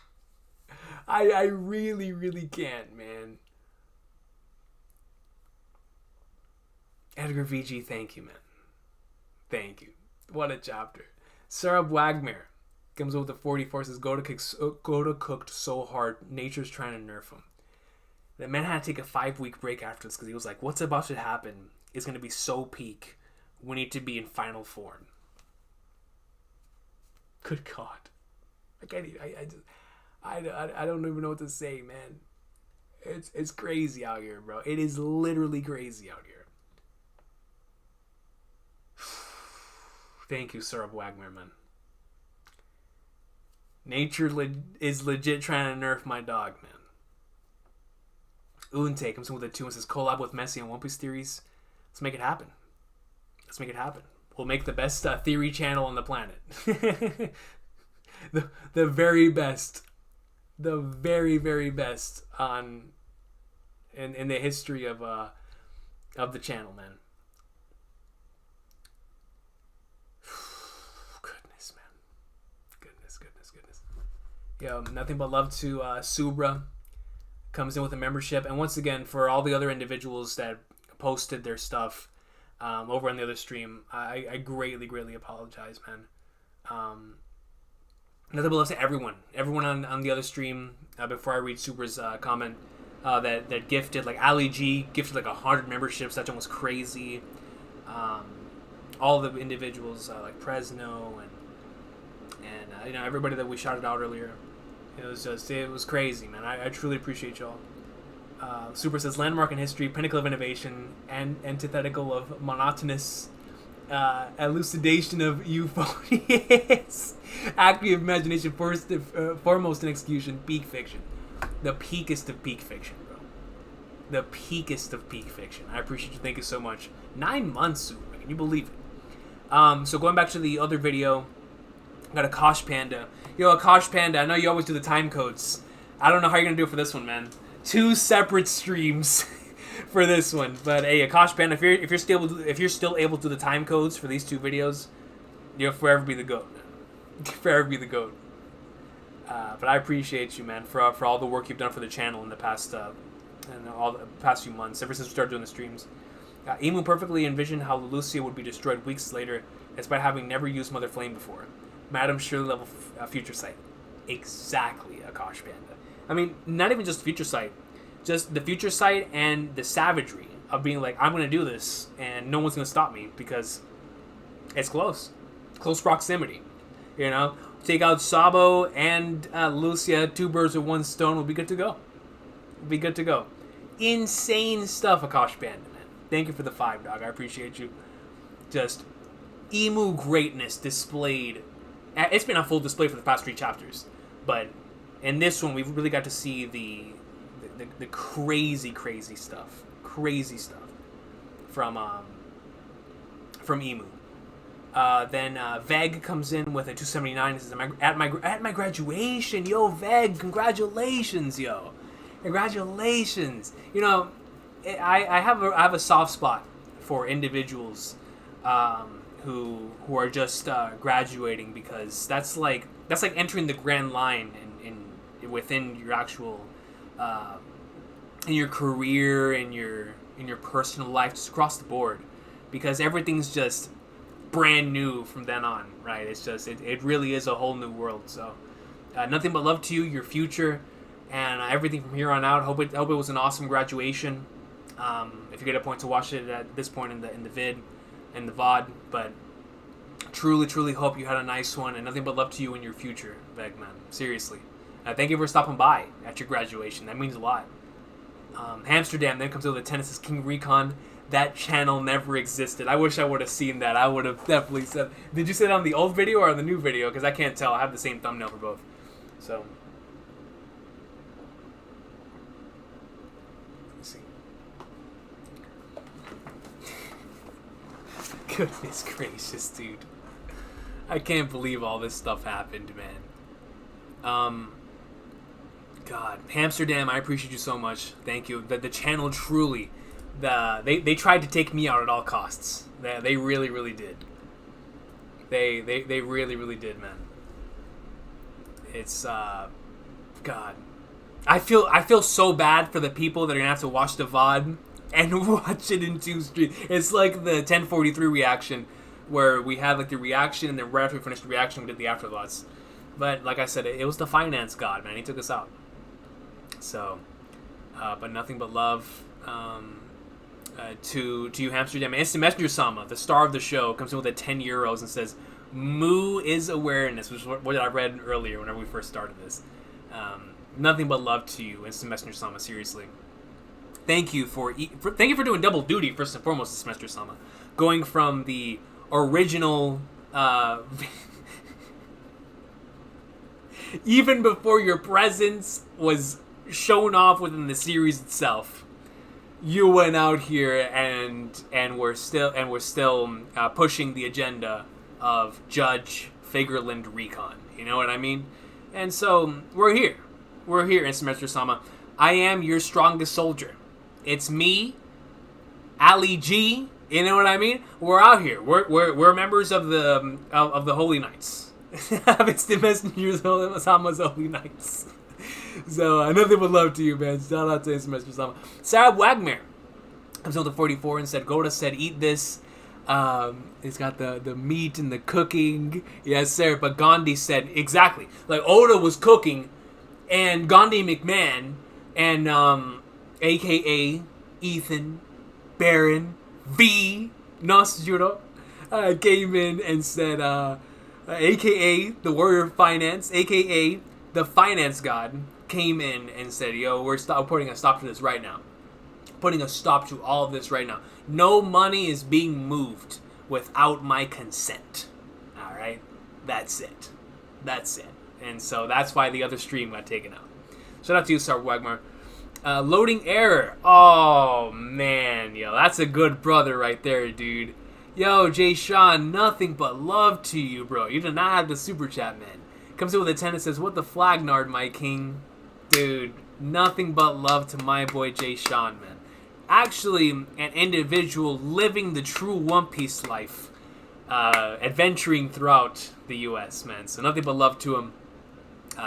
I really, really can't, man. Edgar VG, thank you, man. Thank you. What a chapter. Sarab Wagmer comes up with the 44, says Goda cooked so hard, nature's trying to nerf him. The man had to take a 5-week break after this because he was like, what's about to happen is going to be so peak. We need to be in final form. Good God. I don't even know what to say, man. It's crazy out here, bro. It is literally crazy out here. Thank you, Sarab Wagner, man. Nature is legit trying to nerf my dog, man. Unte comes in with a 2 and says, collab with Messi and One Piece theories. Let's make it happen. We'll make the best theory channel on the planet. the very best. The very, very best on in the history of the channel, man. Goodness, man. Goodness. Yeah, nothing but love to Subra. Comes in with a membership. And once again, for all the other individuals that posted their stuff over on the other stream, I greatly apologize, man. Nothing but love to everyone on the other stream. Before I read Subra's comment, that gifted, like Ali G gifted like 100 memberships. That one was crazy. All the individuals like Presno and everybody that we shouted out earlier. It was crazy, man. I truly appreciate y'all. Super says, landmark in history, pinnacle of innovation, and antithetical of monotonous elucidation of euphonious active imagination, foremost in execution, peak fiction. The peakest of peak fiction, bro. The peakest of peak fiction. I appreciate you. Thank you so much. 9 months, Super. Can you believe it? So going back to the other video, got a Kosh Panda. Yo, Kosh Panda, I know you always do the time codes. I don't know how you're going to do it for this one, man. 2 separate streams for this one. But hey, Kosh Panda, if you're still able to do the time codes for these 2 videos, you'll forever be the GOAT, man. Forever be the GOAT. But I appreciate you, man, for all the work you've done for the channel in the past few months, ever since we started doing the streams. Imu perfectly envisioned how Lucia would be destroyed weeks later, despite having never used Mother Flame before. Madam Shirley level future sight. Exactly, Akash Panda. I mean, not even just future sight, just the future sight and the savagery of being like, I'm gonna do this and no one's gonna stop me because it's close proximity. You know, take out Sabo and Lucia, 2 birds with 1 stone. We'll be good to go. Insane stuff, Akash Panda, man. Thank you for the 5, dog. I appreciate you. Just Imu greatness displayed. It's been on full display for the past 3 chapters, but in this one, we really got to see the crazy stuff from Imu. Then Veg comes in with a 279. He says, at my graduation, yo, Veg, congratulations, yo, congratulations. You know, I have a soft spot for individuals who are just graduating, because that's like entering the grand line in within your actual in your career, in your personal life, just across the board, because everything's just brand new from then on, right? It's just it really is a whole new world. So nothing but love to you, your future, and everything from here on out. Hope it was an awesome graduation. If you get a point to watch it at this point in the vid, in the VOD, but truly hope you had a nice one, and nothing but love to you in your future, Veg, man. Seriously. Thank you for stopping by at your graduation. That means a lot. Amsterdam then comes over the tennis King Recon. That channel never existed. I wish I would have seen that. I would have definitely said. Did you say that on the old video or on the new video? Because I can't tell. I have the same thumbnail for both. So. Let's see. Goodness gracious, dude. I can't believe all this stuff happened, man. God, Amsterdam, I appreciate you so much. Thank you. The channel truly, they tried to take me out at all costs. They really did. They really did, man. It's God. I feel so bad for the people that are gonna have to watch the VOD and watch it in 2 streams. It's like the 1043 reaction, where we had like the reaction, and then right after we finished the reaction, we did the afterthoughts. But like I said, it was the finance god, man. He took us out. So, but nothing but love to you, Amsterdam. Instant Messenger Sama, the star of the show, comes in with a 10 euros and says, "Moo is awareness," which is what I read earlier whenever we first started this. Nothing but love to you, Instant Messenger Sama. Seriously, thank you for doing double duty, first and foremost, Instant Messenger Sama, going from the original. Even before your presence was shown off within the series itself, you went out here and we're still pushing the agenda of Judge Figarland Recon. You know what I mean? And so we're here, Instant Messenger Sama. I am your strongest soldier. It's me, Ali G. You know what I mean? We're out here. We're members of the Holy Knights. It's the messengers of Sama's Holy Knights. So nothing but love to you, man. Shout out to Mr. Sama. Sarah Wagner comes on to 44 and said, Goda said, eat this. It's got the meat and the cooking. Yes, sir. But Gandhi said, exactly. Like, Oda was cooking, and Gandhi McMahon, and a.k.a. Ethan, Baron, V, Nosjuro, came in and said, a.k.a. the Warrior of Finance, a.k.a. the Finance God, came in and said, yo, we're putting a stop to this right now. Putting a stop to all of this right now. No money is being moved without my consent. Alright? That's it. That's it. And so that's why the other stream got taken out. Shout out to you, Sarah Wagner. Loading error. Oh, man. Yo, that's a good brother right there, dude. Yo, Jay Sean, nothing but love to you, bro. You do not have the super chat, man. Comes in with a 10 and says, what the flagnard, my king? Dude, nothing but love to my boy Jay Sean, man. Actually, an individual living the true One Piece life. Adventuring throughout the U.S., man. So nothing but love to him.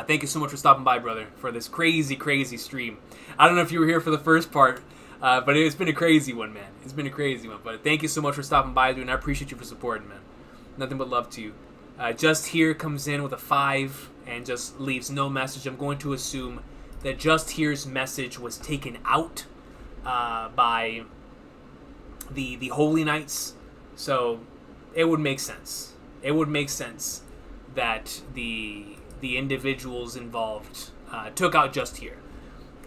Thank you so much for stopping by, brother, for this crazy, crazy stream. I don't know if you were here for the first part, but it's been a crazy one, man. It's been a crazy one. But thank you so much for stopping by, dude, and I appreciate you for supporting, man. Nothing but love to you. Just Here comes in with a 5 and just leaves no message. I'm going to assume that Just Here's message was taken out by the Holy Knights. So it would make sense. It would make sense that the individuals involved took out Just Here.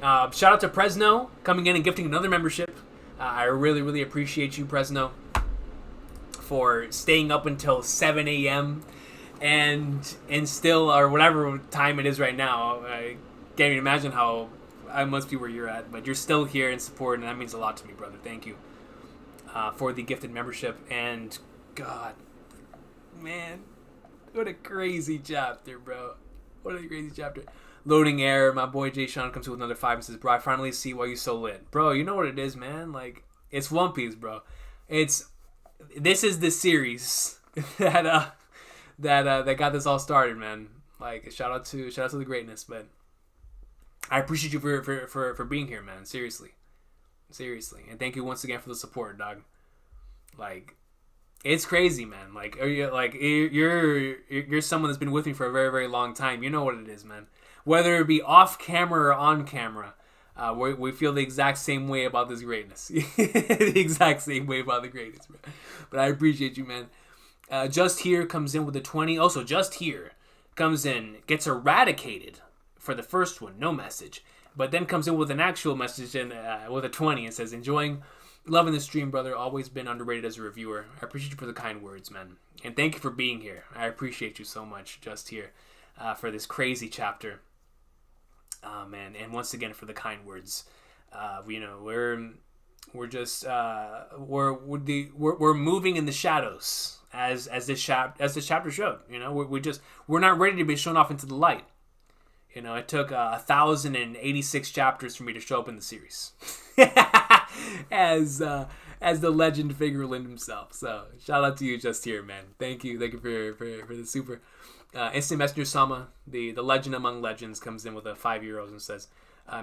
Shout out to Presno coming in and gifting another membership. I really, really appreciate you, Presno, for staying up until 7 a.m. and still, or whatever time it is right now. I can't even imagine how I must be where you're at, but you're still here and supporting, and that means a lot to me, brother. Thank you for the gifted membership. And God, man, what a crazy chapter, bro. What a crazy chapter. Loading error. My boy Jay Sean comes with another 5 and says, bro, I finally see why you so lit. Bro, you know what it is, man? Like, it's One Piece, bro. This is the series that got this all started, man. Like, shout out to the greatness, but I appreciate you for being here, man. Seriously. And thank you once again for the support, dog. Like, it's crazy, man. Like, you're someone that's been with me for a very, very long time. You know what it is, man. Whether it be off camera or on camera, we feel the exact same way about this greatness. The exact same way about the greatness, bro. But I appreciate you, man. Just Here comes in with a 20. Also, Just Here comes in, gets eradicated for the first one, no message. But then comes in with an actual message and with a 20 and says, loving the stream, brother. Always been underrated as a reviewer. I appreciate you for the kind words, man. And thank you for being here. I appreciate you so much, Just Here, for this crazy chapter. Man, and once again for the kind words. We're moving in the shadows as this chapter showed. You know, we're not ready to be shown off into the light. You know, it took 1,086 chapters for me to show up in the series as the legend Figarland himself. So shout out to you, Just Here, man. Thank you for the super. Instant Messenger Sama, the legend among legends, comes in with a €5 and says,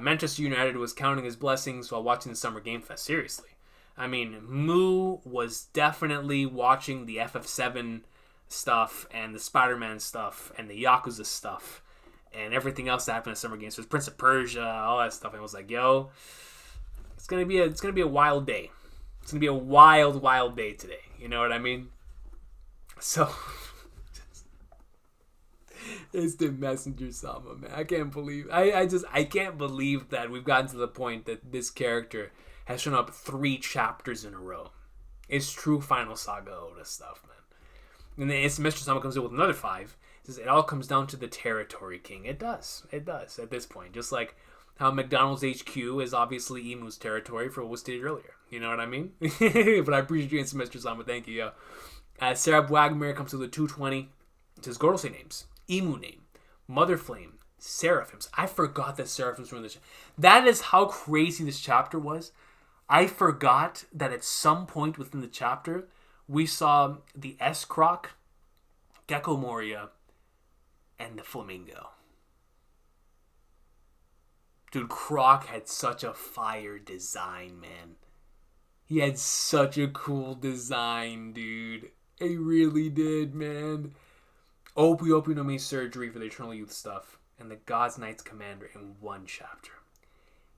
Manchester United was counting his blessings while watching the Summer Game Fest. Seriously. I mean, Moo was definitely watching the FF7 stuff and the Spider-Man stuff and the Yakuza stuff and everything else that happened at Summer Games. So it was Prince of Persia, all that stuff. And I was like, yo, it's gonna be a wild day. It's gonna be a wild, wild day today. You know what I mean? So it's the Messenger Sama, man. I can't believe I can't believe that we've gotten to the point that this character has shown up 3 chapters in a row. It's true Final Saga Oda stuff, man. And then Mr. Sama comes in with another 5. It says it all comes down to the Territory King. It does at this point. Just like how McDonald's HQ is obviously Imu's territory for what was stated earlier. You know what I mean? But I appreciate you, Mr. Sama. Thank you, yo. Sarah Wagner comes with a 220. It says Gorosei names. Imu name. Mother Flame. Seraphims. I forgot that Seraphims were in this. That is how crazy this chapter was. I forgot that at some point within the chapter, we saw the S-Croc, Gecko Moria, and the Flamingo. Dude, Croc had such a fire design, man. He had such a cool design, dude. He really did, man. Opie Opie no Mi surgery for the Eternal Youth stuff and the God's Knight's Commander in one chapter.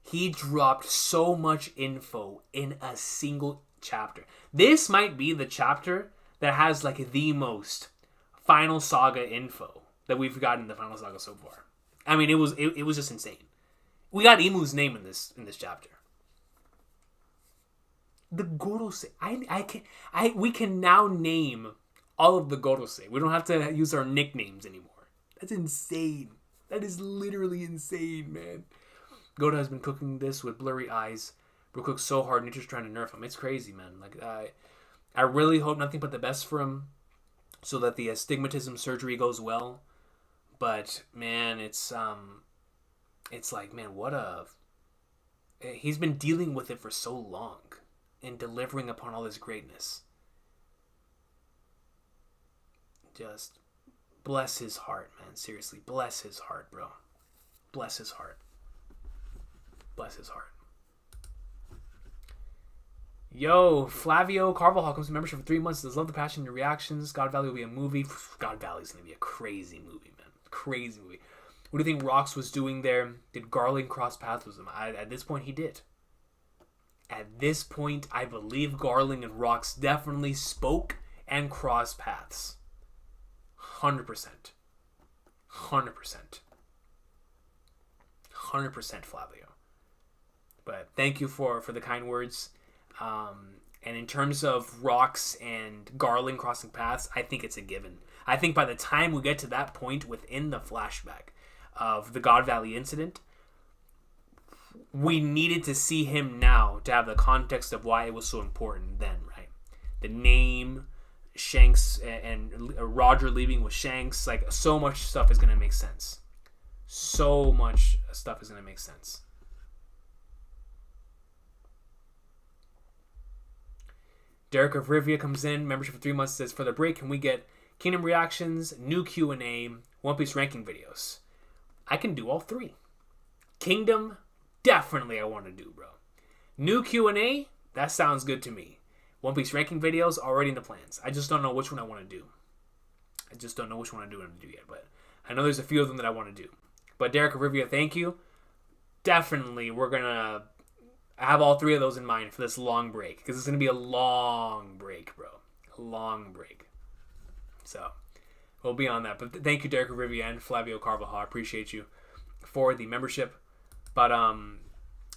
He dropped so much info in a single chapter. This might be the chapter that has like the most Final Saga info that we've gotten in the Final Saga so far. I mean, it was just insane. We got Imu's name in this chapter. The Gorosei. We can now name all of the Gorosei. We don't have to use our nicknames anymore. That's insane. That is literally insane, man. Goda has been cooking this with blurry eyes. Bro cooks so hard, Nature's trying to nerf him. It's crazy, man. Like I really hope nothing but the best for him, so that the astigmatism surgery goes well. But man, it's like, man, he's been dealing with it for so long and delivering upon all his greatness. Just bless his heart, man. Seriously, bless his heart, bro. Bless his heart. Bless his heart. Yo, Flavio Carvajal comes to membership for 3 months. Does love the passion, your reactions. God Valley will be a movie. God Valley's going to be a crazy movie, man. Crazy movie. What do you think Rox was doing there? Did Garling cross paths with him? At this point, he did. At this point, I believe Garling and Rox definitely spoke and crossed paths. 100%. 100%. 100% Flavio. But thank you for the kind words. And in terms of Rox and Garling crossing paths, I think it's a given. I think by the time we get to that point within the flashback of the God Valley incident, we needed to see him now to have the context of why it was so important then, right? The name, Shanks, and Roger leaving with Shanks, like so much stuff is going to make sense. So much stuff is going to make sense. Derek of Rivia comes in, membership for 3 months, says, for the break, can we get Kingdom reactions, new Q&A, One Piece ranking videos? I can do all three. Kingdom, definitely I want to do, bro. New Q&A, that sounds good to me. One Piece ranking videos, already in the plans. I just don't know which one I want to do. I just don't know which one I do yet, but I know there's a few of them that I want to do. But Derek of Rivia, thank you. Definitely, we're going to have all three of those in mind for this long break, because it's going to be a long break, bro. A long break. So, we'll be on that. But thank you, Derek of Rivia and Flavio Carvajal. I appreciate you for the membership. But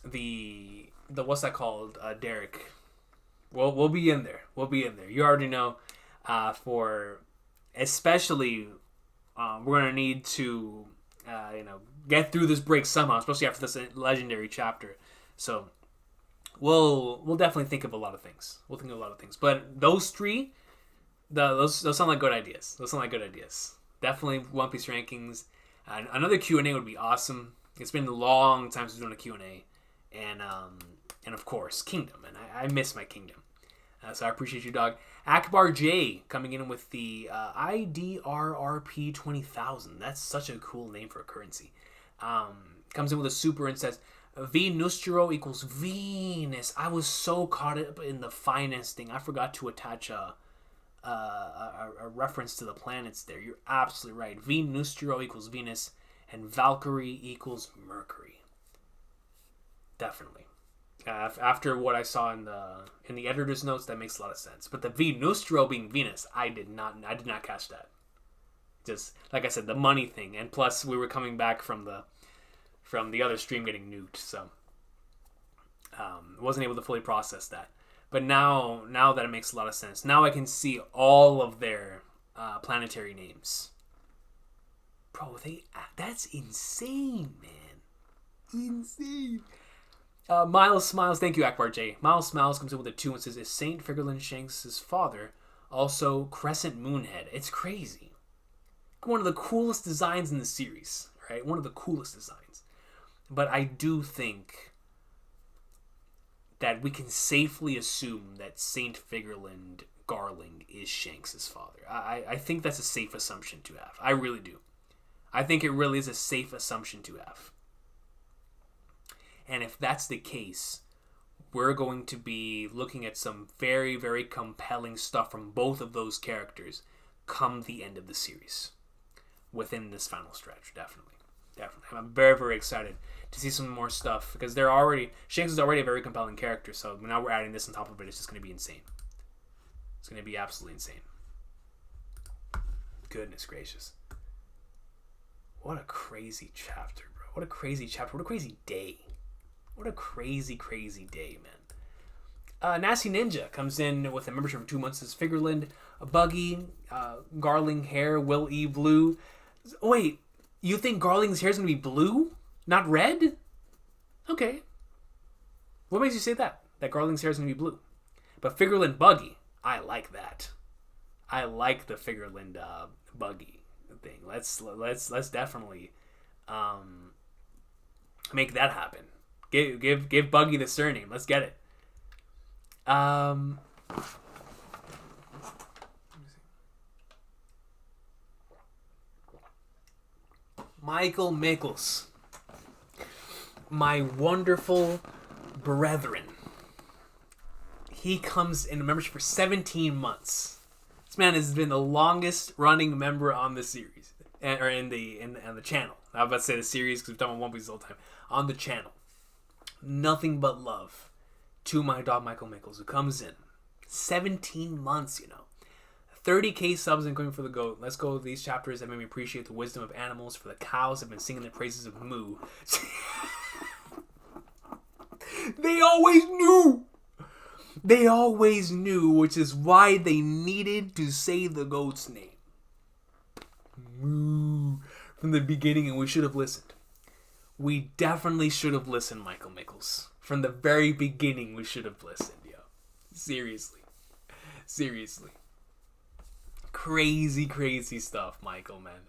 the what's that called, Derek? We'll be in there. We'll be in there. You already know. For especially, we're gonna need to get through this break somehow, especially after this legendary chapter. So we'll definitely think of a lot of things. We'll think of a lot of things. But those three, those sound like good ideas. Those sound like good ideas. Definitely One Piece rankings. Another Q&A would be awesome. It's been a long time since we've done a Q&A. And of course, Kingdom. And I miss my Kingdom. So I appreciate you, dog. Akbar J coming in with the IDRRP 20,000. That's such a cool name for a currency. Comes in with a super and says, V Nustro equals Venus. I was so caught up in the finest thing. I forgot to attach a reference to the planets there. You're absolutely right. V Nustro equals Venus, and Valkyrie equals Mercury. Definitely. After what I saw in the editor's notes, that makes a lot of sense. But the V Nustro being Venus, I did not catch that. Just like I said, the money thing, and plus we were coming back from the other stream getting nuked, so wasn't able to fully process that. But now that it makes a lot of sense, now I can see all of their planetary names. Bro, that's insane, man. Insane. Miles Smiles, thank you, Akbar J. Miles Smiles comes in with a 2 and says, is Saint Figarland Shanks' father also Crescent Moonhead? It's crazy. One of the coolest designs in the series, right? One of the coolest designs. But I do think that we can safely assume that Saint Figarland Garling is Shanks' father. I think that's a safe assumption to have. I really do. I think it really is a safe assumption to have. And if that's the case, we're going to be looking at some very, very compelling stuff from both of those characters come the end of the series. Within this final stretch, definitely. I'm very, very excited to see some more stuff because Shanks is already a very compelling character, so now we're adding this on top of it. It's just going to be insane. It's going to be absolutely insane. Goodness gracious. What a crazy chapter, bro. What a crazy chapter. What a crazy day. What a crazy, crazy day, man. Nasty Ninja comes in with a membership for 2 months as Figarland, Buggy, Garling hair, Will E blue. Wait, you think Garling's hair is going to be blue? Not red? Okay. What makes you say that? That Garling's hair is going to be blue. But Figarland Buggy, I like that. I like the Figarland Buggy thing. Let's definitely make that happen. Give Buggy the surname. Let's get it. Michael Mickles, my wonderful brethren. He comes in a membership for 17 months. This man has been the longest running member on the series, or in the channel. I was about to say the series because we've done One Piece the whole time. On the channel. Nothing but love to my dog Michael Mickles, who comes in 17 months, 30k subs and going for the GOAT. Let's go with these chapters that made me appreciate the wisdom of animals. For the cows have been singing the praises of Moo. They always knew. They always knew, which is why they needed to say the GOAT's name. Moo. From the beginning, and we should have listened. We definitely should have listened, Michael Mickles. From the very beginning, we should have listened, yo. Seriously. Crazy, crazy stuff, Michael, man.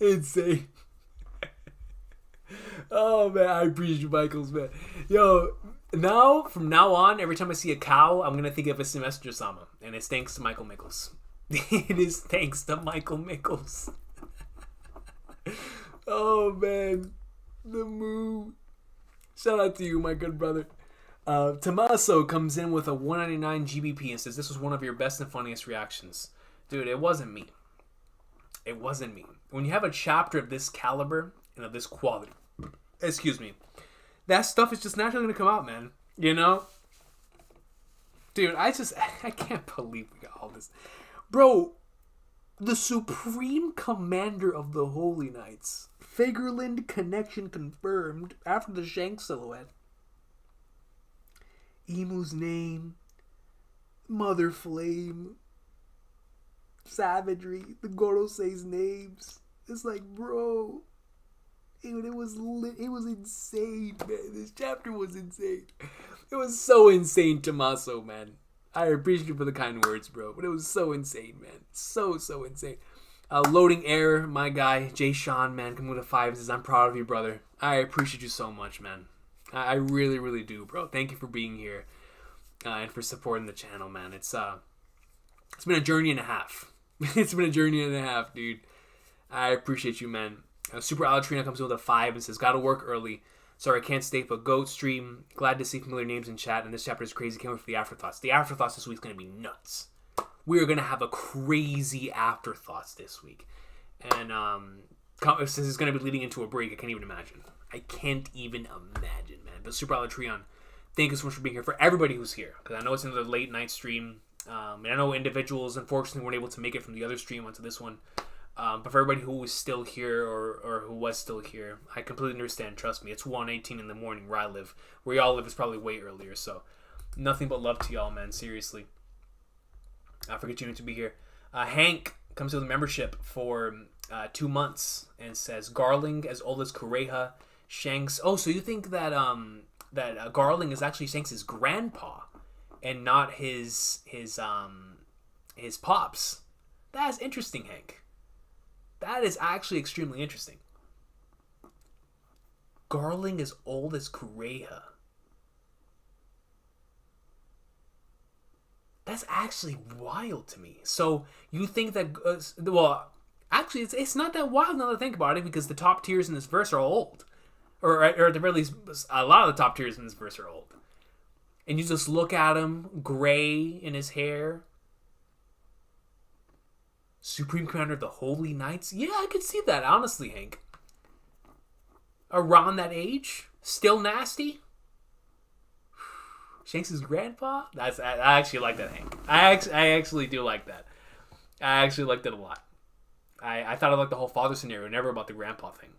Insane. Oh, man, I appreciate you, Michaels, man. Yo, from now on, every time I see a cow, I'm going to think of a Messenger-sama. And it's thanks to Michael Mickles. It is thanks to Michael Mickles. Oh, man. The Moo. Shout out to you, my good brother. Tommaso comes in with a 199 GBP and says, this was one of your best and funniest reactions. Dude, it wasn't me. It wasn't me. When you have a chapter of this caliber and of this quality, that stuff is just naturally going to come out, man. Dude, I can't believe we got all this. Bro, the Supreme Commander of the Holy Knights. Figarland connection confirmed after the Shanks silhouette. Imu's name, Mother Flame, Savagery, the Gorosei's names. It's like, bro, it was insane, man. This chapter was insane. It was so insane, Tommaso, man. I appreciate you for the kind words, bro, but it was so insane, man. So insane. Loading Air, my guy, Jay Sean, man, coming with a 5 says, I'm proud of you, brother. I appreciate you so much, man. I really, really do, bro. Thank you for being here and for supporting the channel, man. It's been a journey and a half. It's been a journey and a half, dude. I appreciate you, man. Super Alatrina comes in with a 5 and says, gotta work early. Sorry, I can't stay for GOAT stream. Glad to see familiar names in chat, and this chapter is crazy. Can't wait for the afterthoughts. The afterthoughts this week's gonna be nuts. We are gonna have a crazy afterthoughts this week. And since it's gonna be leading into a break, I can't even imagine. I can't even imagine, man. But Super Alatrion, thank you so much for being here. For everybody who's here, because I know it's another late night stream. And I know individuals, unfortunately, weren't able to make it from the other stream onto this one. But for everybody who was still here or who was still here, I completely understand. Trust me, it's 1:18 in the morning where I live. Where y'all live is probably way earlier. So nothing but love to y'all, man. Seriously. I forget you to be here. Hank comes with a membership for 2 months and says, Garling as old as Kureha. Shanks. Oh, so you think that Garling is actually Shanks' grandpa and not his pops? That's interesting, Hank. That is actually extremely interesting. Garling as old as Kureha. That's actually wild to me. So you think that... well, actually, it's not that wild now that I think about it, because the top tiers in this verse are all old. Or at the very least, a lot of the top tiers in this verse are old. And you just look at him, gray in his hair. Supreme Commander of the Holy Knights? Yeah, I could see that, honestly, Hank. Around that age? Still nasty? Shanks' grandpa? I actually like that, Hank. I actually do like that. I actually liked it a lot. I thought I liked the whole father scenario, never about the grandpa thing.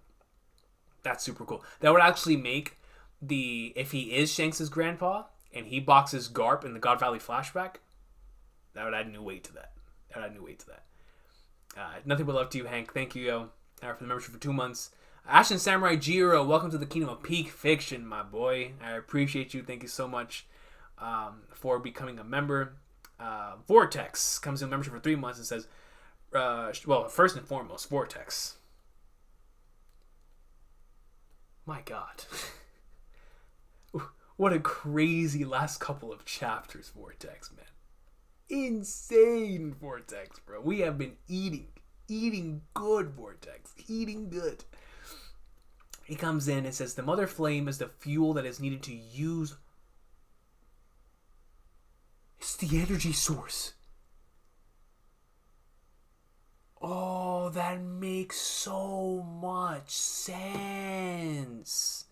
That's super cool. That would actually make if he is Shanks' grandpa and he boxes Garp in the God Valley flashback, that would add new weight to that. Nothing but love to you, Hank. Thank you, yo, for the membership for 2 months. Ashen Samurai Jiro, welcome to the Kingdom of Peak Fiction, my boy. I appreciate you. Thank you so much for becoming a member. Vortex comes in membership for 3 months and says, well, first and foremost, Vortex. My God. What a crazy last couple of chapters, Vortex, man. Insane, Vortex, bro. We have been eating good, Vortex. Eating good. He comes in and says, the Mother Flame is the fuel that is needed to use. It's the energy source. Oh, that makes so much sense.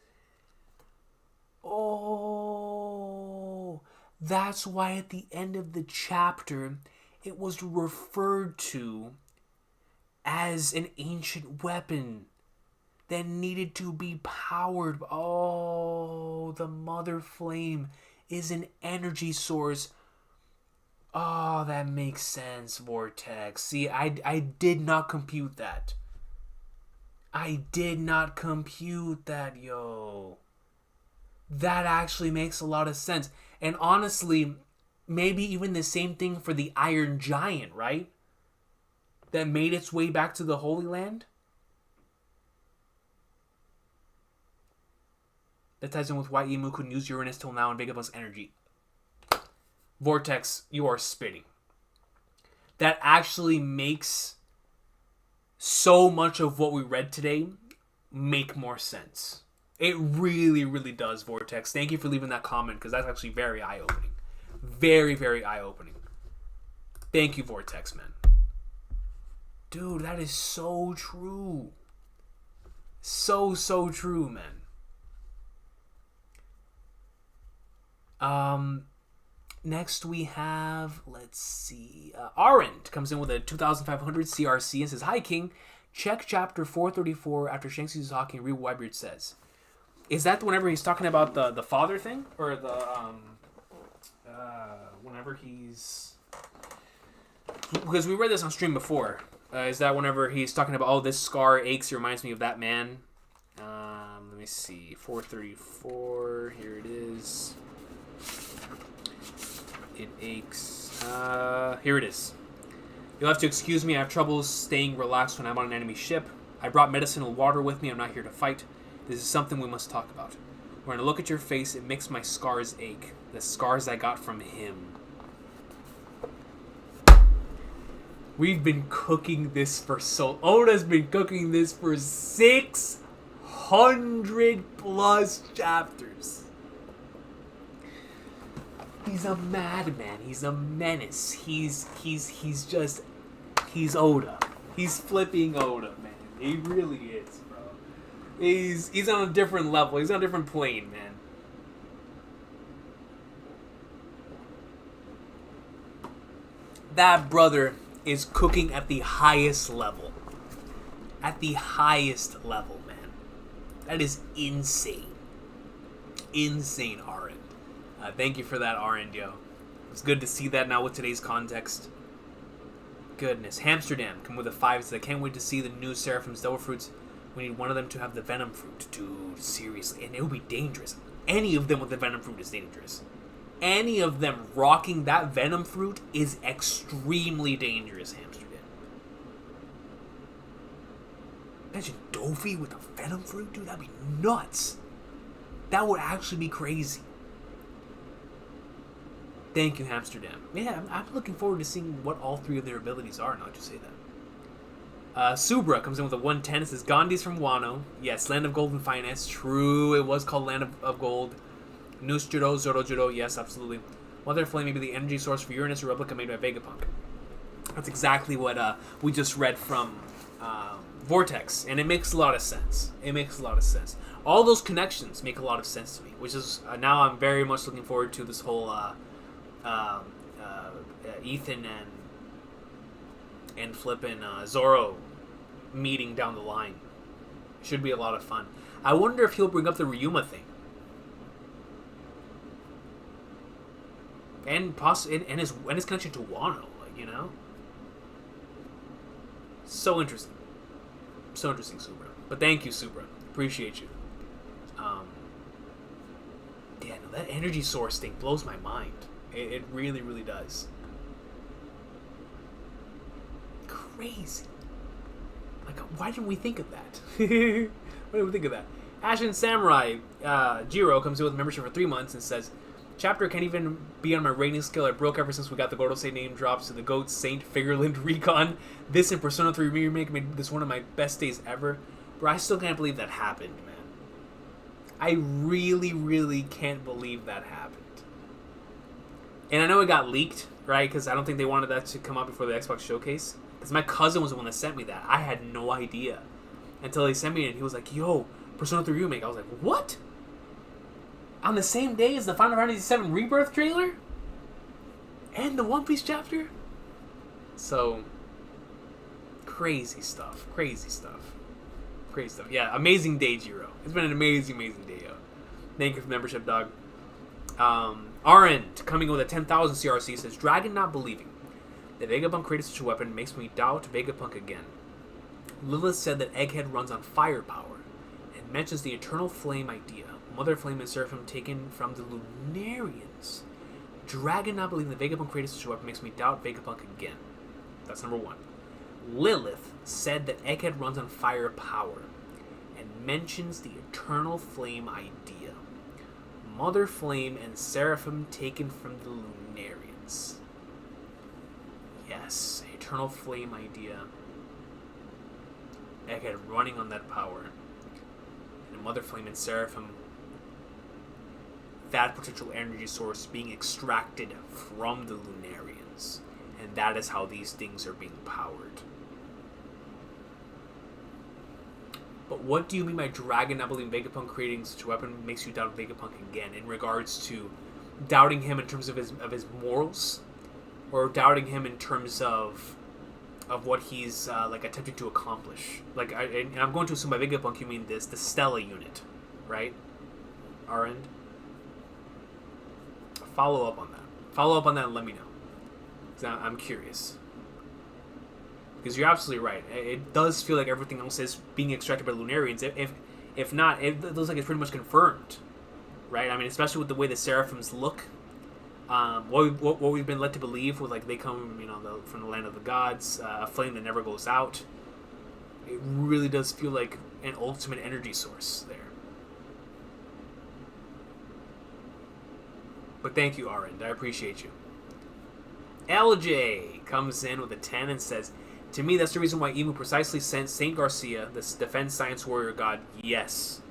Oh, that's why at the end of the chapter, it was referred to as an ancient weapon that needed to be powered. Oh, the Mother Flame is an energy source. Oh, that makes sense, Vortex. See, I did not compute that. Yo. That actually makes a lot of sense. And honestly, maybe even the same thing for the Iron Giant, right? That made its way back to the Holy Land. That ties in with why Imu couldn't use Uranus till now and Vegapunk's energy. Vortex, you are spitting. That actually makes so much of what we read today make more sense. It really, really does, Vortex. Thank you for leaving that comment, because that's actually very eye-opening. Very, very eye-opening. Thank you, Vortex, man. Dude, that is so true. So true, man. Next we have, let's see, Arend comes in with a 2,500 CRC and says, "Hi, King. Check chapter 434 after Shanks uses hockey and read what Whitebeard says." Is that whenever he's talking about the father thing? Or whenever he's... Because we read this on stream before. Is that whenever he's talking about, oh, this scar aches, it reminds me of that man? Let me see. 434. Here it is. It aches. Here it is. You'll have to excuse me. I have trouble staying relaxed when I'm on an enemy ship. I brought medicinal water with me. I'm not here to fight. This is something we must talk about. When I look at your face, it makes my scars ache. The scars I got from him. We've been cooking this for so... Oda's been cooking this for 600 plus chapters. He's a madman. He's a menace. He's Oda. He's flipping Oda, man. He really is, bro. He's on a different level. He's on a different plane, man. That brother is cooking at the highest level. At the highest level, man. That is insane. Insane, Arend. Thank you for that, Arend, yo. It's good to see that now with today's context. Goodness. Hamsterdam, come with a 5. I can't wait to see the new Seraphim's Devil Fruits. We need one of them to have the Venom Fruit. Dude, seriously. And it would be dangerous. Any of them with the Venom Fruit is dangerous. Any of them rocking that Venom Fruit is extremely dangerous, Hamsterdam. Imagine Dofi with a Venom Fruit? Dude, that'd be nuts. That would actually be crazy. Thank you, Amsterdam. Yeah, I'm looking forward to seeing what all three of their abilities are, now that you say that. Subra comes in with a 110. It says, Gandhi's from Wano. Yes, Land of Gold and Finance. True, it was called Land of Gold. Noose Judo, Zoro Judo. Yes, absolutely. Mother Flame may be the energy source for Uranus, a replica made by Vegapunk. That's exactly what we just read from Vortex, and it makes a lot of sense. It makes a lot of sense. All those connections make a lot of sense to me, which is now I'm very much looking forward to this whole Ethan and flippin' Zoro meeting down the line. Should be a lot of fun. I wonder if he'll bring up the Ryuma thing. And and his connection to Wano, like, you know? So interesting. So interesting, Subra. But thank you, Subra. Appreciate you. Yeah, no, that energy source thing blows my mind. It really, really does. Crazy. Like, why didn't we think of that? Why didn't we think of that? Ashen Samurai Jiro comes in with membership for 3 months and says, Chapter can't even be on my rating scale. I broke ever since we got the Gorosei name drops to the GOAT Saint Figarland Recon. This and Persona 3 Remake made this one of my best days ever. Bro, I still can't believe that happened, man. I really, really can't believe that happened. And I know it got leaked, right? Because I don't think they wanted that to come out before the Xbox Showcase. Because my cousin was the one that sent me that. I had no idea. Until he sent me it, and he was like, yo, Persona 3 Remake. I was like, what? On the same day as the Final Fantasy VII Rebirth trailer? And the One Piece chapter? So, crazy stuff. Crazy stuff. Crazy stuff. Yeah, amazing day, Jiro. It's been an amazing, amazing day, yo. Thank you for the membership, dog. Arend, coming with a 10,000 CRC, says, Dragon not believing that Vegapunk created such a weapon makes me doubt Vegapunk again. Lilith said that Egghead runs on firepower and mentions the eternal flame idea. Mother Flame and Seraphim taken from the Lunarians. Dragon not believing that Vegapunk created such a weapon makes me doubt Vegapunk again. That's number one. Lilith said that Egghead runs on firepower and mentions the eternal flame idea. Mother Flame and Seraphim taken from the Lunarians. Yes, eternal flame idea. Egghead running on that power. And Mother Flame and Seraphim, that potential energy source being extracted from the Lunarians. And that is how these things are being powered. But what do you mean by Dragon not believing Vegapunk creating such a weapon makes you doubt Vegapunk again, in regards to doubting him in terms of his morals, or doubting him in terms of what he's like attempting to accomplish? Like, and I'm going to assume by Vegapunk you mean the Stella unit, right? Arend? Follow up on that. Follow up on that and let me know. 'Cause I'm curious. Because you're absolutely right. It does feel like everything else is being extracted by Lunarians. If not, it looks like it's pretty much confirmed, right? I mean, especially with the way the Seraphims look. What we've been led to believe, with like they come, from the land of the gods, a flame that never goes out. It really does feel like an ultimate energy source there. But thank you, Arend. I appreciate you. LJ comes in with a 10 and says, to me, that's the reason why Imu precisely sent Saint Garcia, the defense science warrior god, yes,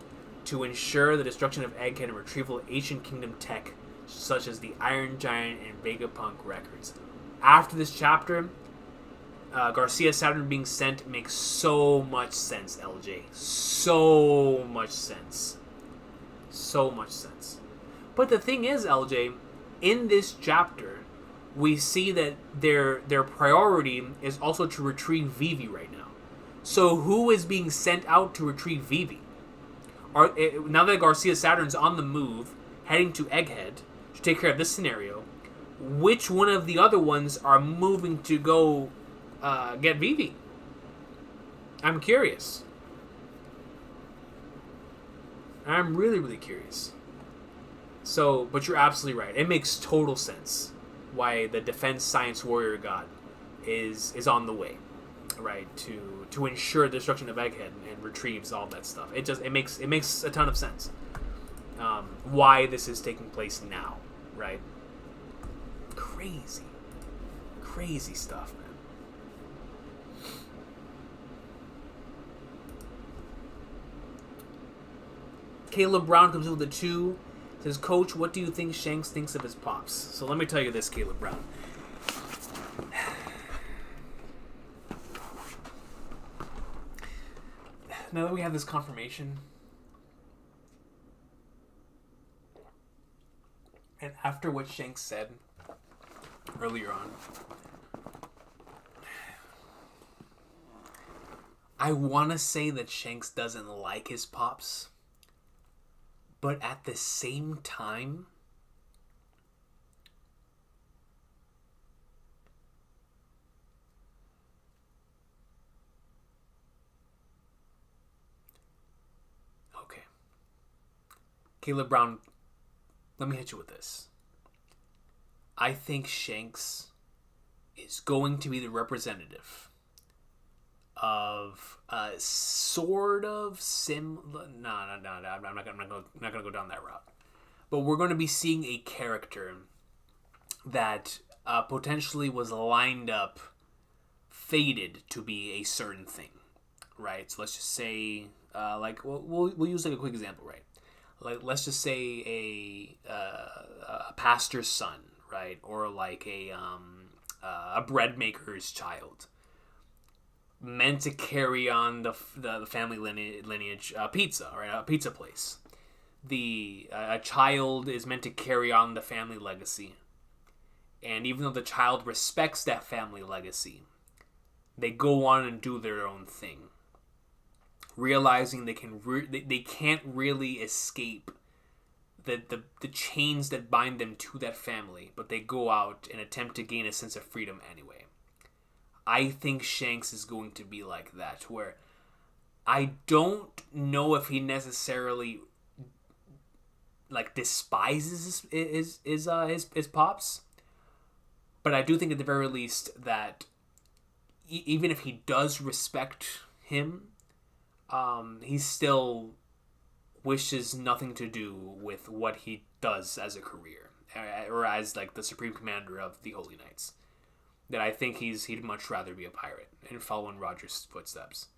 to ensure the destruction of Egghead and retrieval of ancient kingdom tech, such as the Iron Giant and Vegapunk records. After this chapter, Garcia Saturn being sent makes so much sense, LJ. So much sense. So much sense. But the thing is, LJ, in this chapter, we see that their priority is also to retrieve Vivi right now. So who is being sent out to retrieve Vivi? Now that Garcia Saturn's on the move, heading to Egghead to take care of this scenario, which one of the other ones are moving to go get Vivi? I'm curious. I'm really, really curious. So, but you're absolutely right. It makes total sense why the defense science warrior god is on the way, right, to ensure the destruction of Egghead and retrieves all that stuff. It makes a ton of sense why this is taking place now, right? Crazy stuff, man. Caleb Brown comes in with a 2. Says, Coach, what do you think Shanks thinks of his pops? So let me tell you this, Caleb Brown. Now that we have this confirmation, and after what Shanks said earlier on, I want to say that Shanks doesn't like his pops, but at the same time, okay. Caleb Brown, let me hit you with this. I think Shanks is going to be the representative of sort of no, I'm not gonna go down that route. But we're going to be seeing a character that potentially was lined up, fated to be a certain thing, right? So let's just say, we'll use like a quick example, right? Like let's just say a pastor's son, right, or like a bread maker's child, meant to carry on the family lineage, pizza, right? A pizza place. A child is meant to carry on the family legacy, and even though the child respects that family legacy, they go on and do their own thing, realizing they can't really escape the chains that bind them to that family, but they go out and attempt to gain a sense of freedom anyway. I think Shanks is going to be like that, where I don't know if he necessarily like despises his pops, but I do think at the very least that even if he does respect him, he still wishes nothing to do with what he does as a career, or as like the Supreme Commander of the Holy Knights. That I think he'd much rather be a pirate and follow in Roger's footsteps.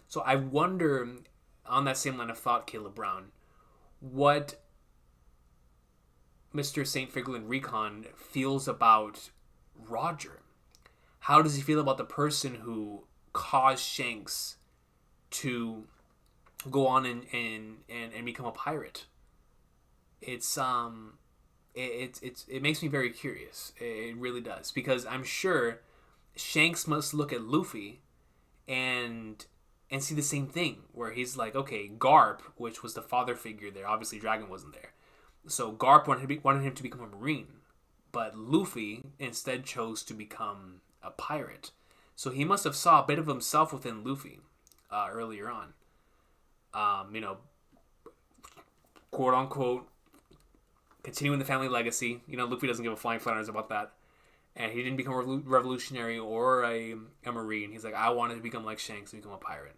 So I wonder, on that same line of thought, Caleb Brown, what Mr. St. Figarland Recon feels about Roger. How does he feel about the person who caused Shanks to go on and become a pirate? It makes me very curious. It really does, because I'm sure Shanks must look at Luffy and see the same thing, where he's like, okay, Garp, which was the father figure there, obviously Dragon wasn't there, so Garp wanted him to become a marine, but Luffy instead chose to become a pirate. So he must have saw a bit of himself within Luffy earlier on. Quote unquote, continuing the family legacy. Luffy doesn't give a flying flyers about that. And he didn't become a revolutionary or a marine. He's like, I wanted to become like Shanks and become a pirate.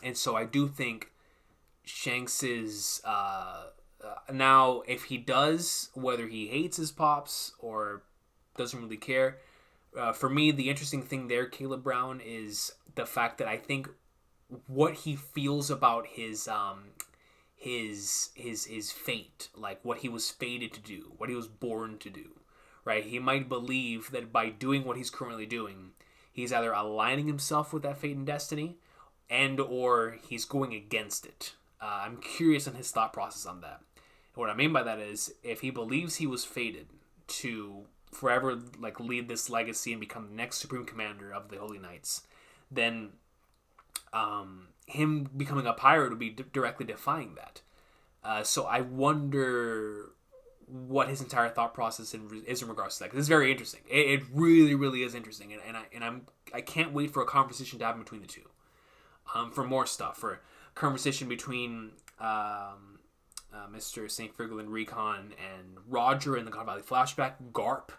And so I do think Shanks is... now, if he does, whether he hates his pops or doesn't really care, for me, the interesting thing there, Caleb Brown, is the fact that I think what he feels about his fate, like what he was fated to do, what he was born to do, right? He might believe that by doing what he's currently doing, he's either aligning himself with that fate and destiny, and or he's going against it. I'm curious on his thought process on that. And what I mean by that is, if he believes he was fated to forever like lead this legacy and become the next Supreme Commander of the Holy Knights, then him becoming a pirate would be directly defying that. So I wonder what his entire thought process is in regards to that, because it's very interesting. It really, really is interesting, and I can't wait for a conversation to happen between the two. For more stuff, for a conversation between Mr. St. Figarland Recon and Roger in the God Valley flashback, Garp,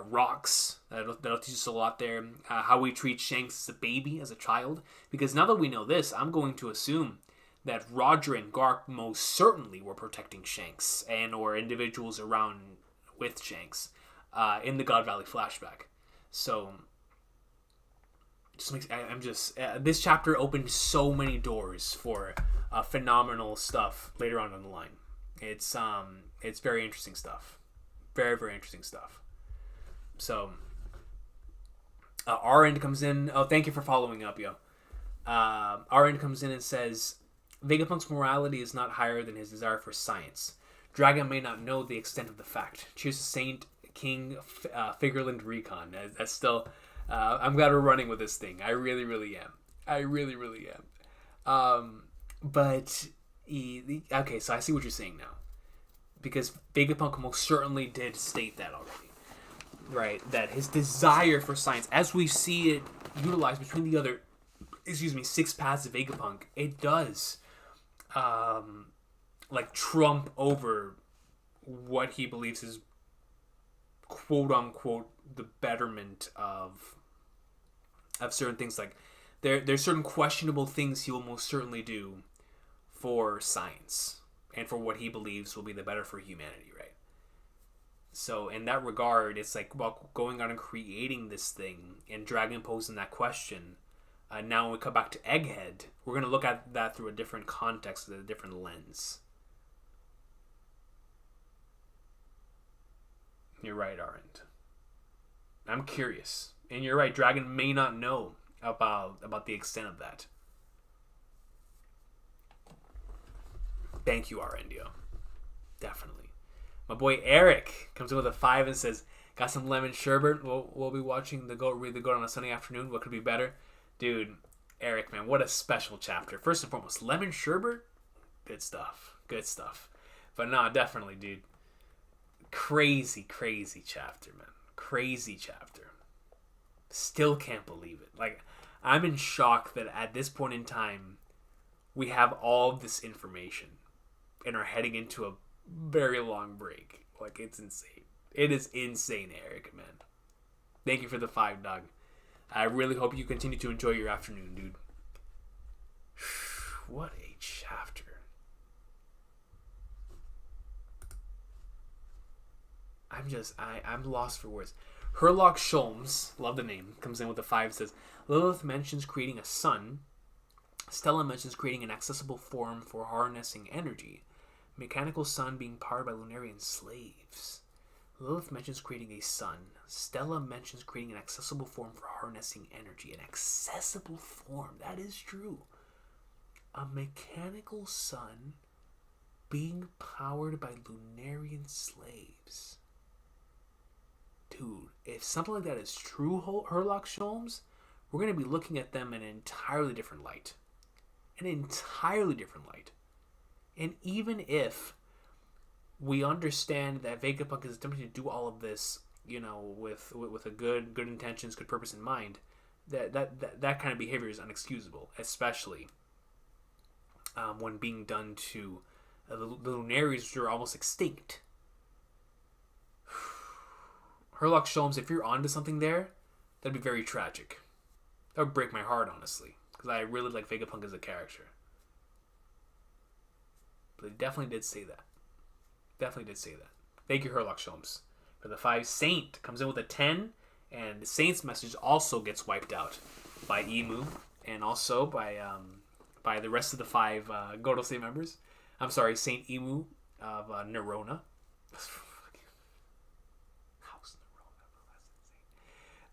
Rocks, that'll teach us a lot there. How we treat Shanks as a baby, as a child. Because now that we know this, I'm going to assume that Roger and Garp most certainly were protecting Shanks and or individuals around with Shanks. in the God Valley flashback. So just makes this chapter opened so many doors for phenomenal stuff later on in the line. It's very interesting stuff, very very interesting stuff. So our end comes in. Oh, thank you for following up, yo. Our end comes in and says, Vegapunk's morality is not higher than his desire for science. Dragon may not know the extent of the fact. Cheers to Saint King Figarland Recon. That's still. I'm glad we're running with this thing. I really, really am. I really, really am. Okay, so I see what you're saying now. Because Vegapunk most certainly did state that already. Right? That his desire for science, as we see it utilized between the other, 6 paths of Vegapunk, it does, trump over what he believes is quote unquote the betterment of certain things. Like there's certain questionable things he will most certainly do for science and for what he believes will be the better for humanity, right? So in that regard, it's like, well, going on and creating this thing and Dragon posing that question. Now when we come back to Egghead, we're going to look at that through a different context, with a different lens. You're right, Arend. I'm curious. And you're right, Dragon may not know about the extent of that. Thank you, Arendio. Definitely. My boy Eric comes in with a 5 and says, got some lemon sherbet. We'll be watching read the goat on a Sunday afternoon. What could be better? Dude, Eric, man, what a special chapter. First and foremost, lemon sherbet? Good stuff. Good stuff. But nah, definitely, dude. Crazy, crazy chapter, man. Crazy chapter. Still can't believe it. Like, I'm in shock that at this point in time, we have all of this information and are heading into a very long break. Like, it's insane. It is insane, Eric, man. Thank you for the 5, dog. I really hope you continue to enjoy your afternoon, dude. What a chapter. I'm lost for words. Herlock Sholmes, love the name, comes in with a 5, says, Lilith mentions creating a sun. Stella mentions creating an accessible form for harnessing energy. Mechanical sun being powered by Lunarian slaves. Lilith mentions creating a sun. Stella mentions creating an accessible form for harnessing energy. An accessible form, that is true. A mechanical sun being powered by Lunarian slaves. Dude, if something like that is true, Herlock Sholmes, we're going to be looking at them in an entirely different light. An entirely different light. And even if we understand that Vegapunk is attempting to do all of this, with a good intentions, good purpose in mind, that kind of behavior is unexcusable, especially when being done to the Lunaries, which are almost extinct. Herlock Sholmes, if you're onto something there, that'd be very tragic. That would break my heart, honestly, because I really like Vegapunk as a character. But he definitely did say that. Thank you, Herlock Sholmes, for the 5. Saint comes in with a 10, and the Saint's message also gets wiped out by Imu, and also by the rest of the 5 Gorosei members. I'm sorry, Saint Imu of Nerona. House Nerona.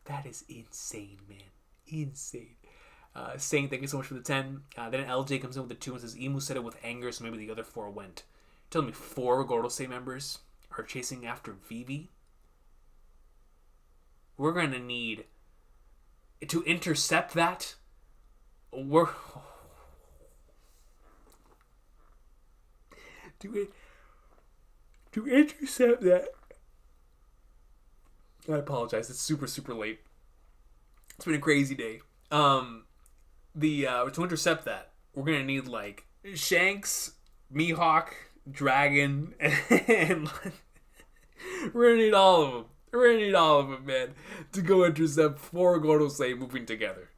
That is insane, man. Insane. Saint, thank you so much for the 10. Then LJ comes in with the 2 and says, Imu said it with anger, so maybe the other 4 went. You're telling me 4 Gorosei members are chasing after Vivi? We're going to need to intercept that. To intercept that. I apologize. It's super, super late. It's been a crazy day. To intercept that, we're gonna need like Shanks, Mihawk, Dragon, and we're gonna need all of them. We're gonna need all of them, man, to go intercept 4 Gorosei moving together.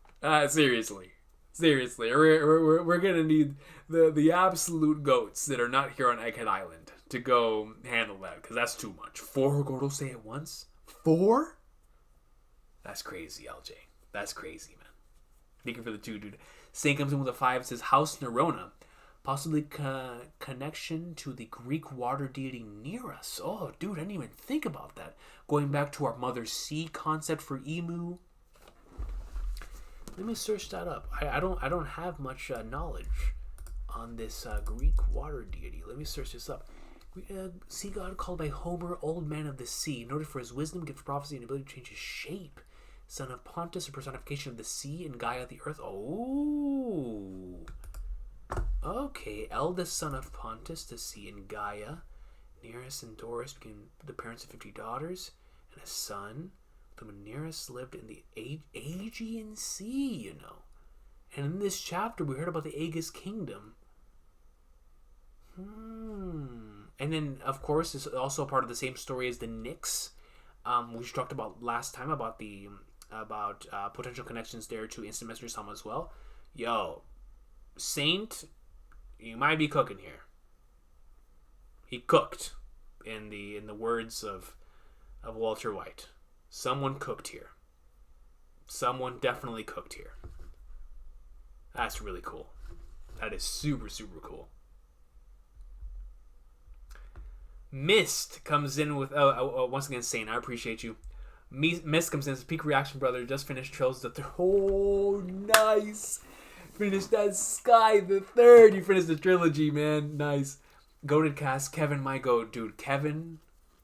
Seriously, we're gonna need the absolute goats that are not here on Egghead Island to go handle that, because that's too much. 4 Gorosei at once? 4? That's crazy, LJ. That's crazy, man. Thank you for the 2, dude. Saint comes in with a 5. It says House Nerona. Possibly connection to the Greek water deity Nereus. Oh, dude, I didn't even think about that. Going back to our Mother Sea concept for Imu. Let me search that up. I don't have much knowledge on this Greek water deity. Let me search this up. Sea god called by Homer, Old Man of the Sea, noted for his wisdom, gift of prophecy, and ability to change his shape. Son of Pontus, a personification of the sea, and Gaia, the earth. Oh. Okay, eldest son of Pontus, the sea, and Gaia. Nereus and Doris became the parents of 50 daughters and a son. When Nereus lived in the Aegean Sea, you know. And in this chapter, we heard about the Aegis Kingdom. And then, of course, it's also a part of the same story as the Nyx, which we talked about last time about the potential connections there to Instant Messenger Sama as well. Yo, Saint, you might be cooking here. He cooked, in the words of Walter White. Someone cooked here. Someone definitely cooked here. That's really cool. That is super, super cool. Mist comes in with... once again, Saint, I appreciate you. Mist comes in as peak reaction, brother. Just finished Trails the Third. Oh, nice. Finished that Sky the Third. You finished the trilogy, man. Nice. Goated cast. Kevin, my goat. Dude, Kevin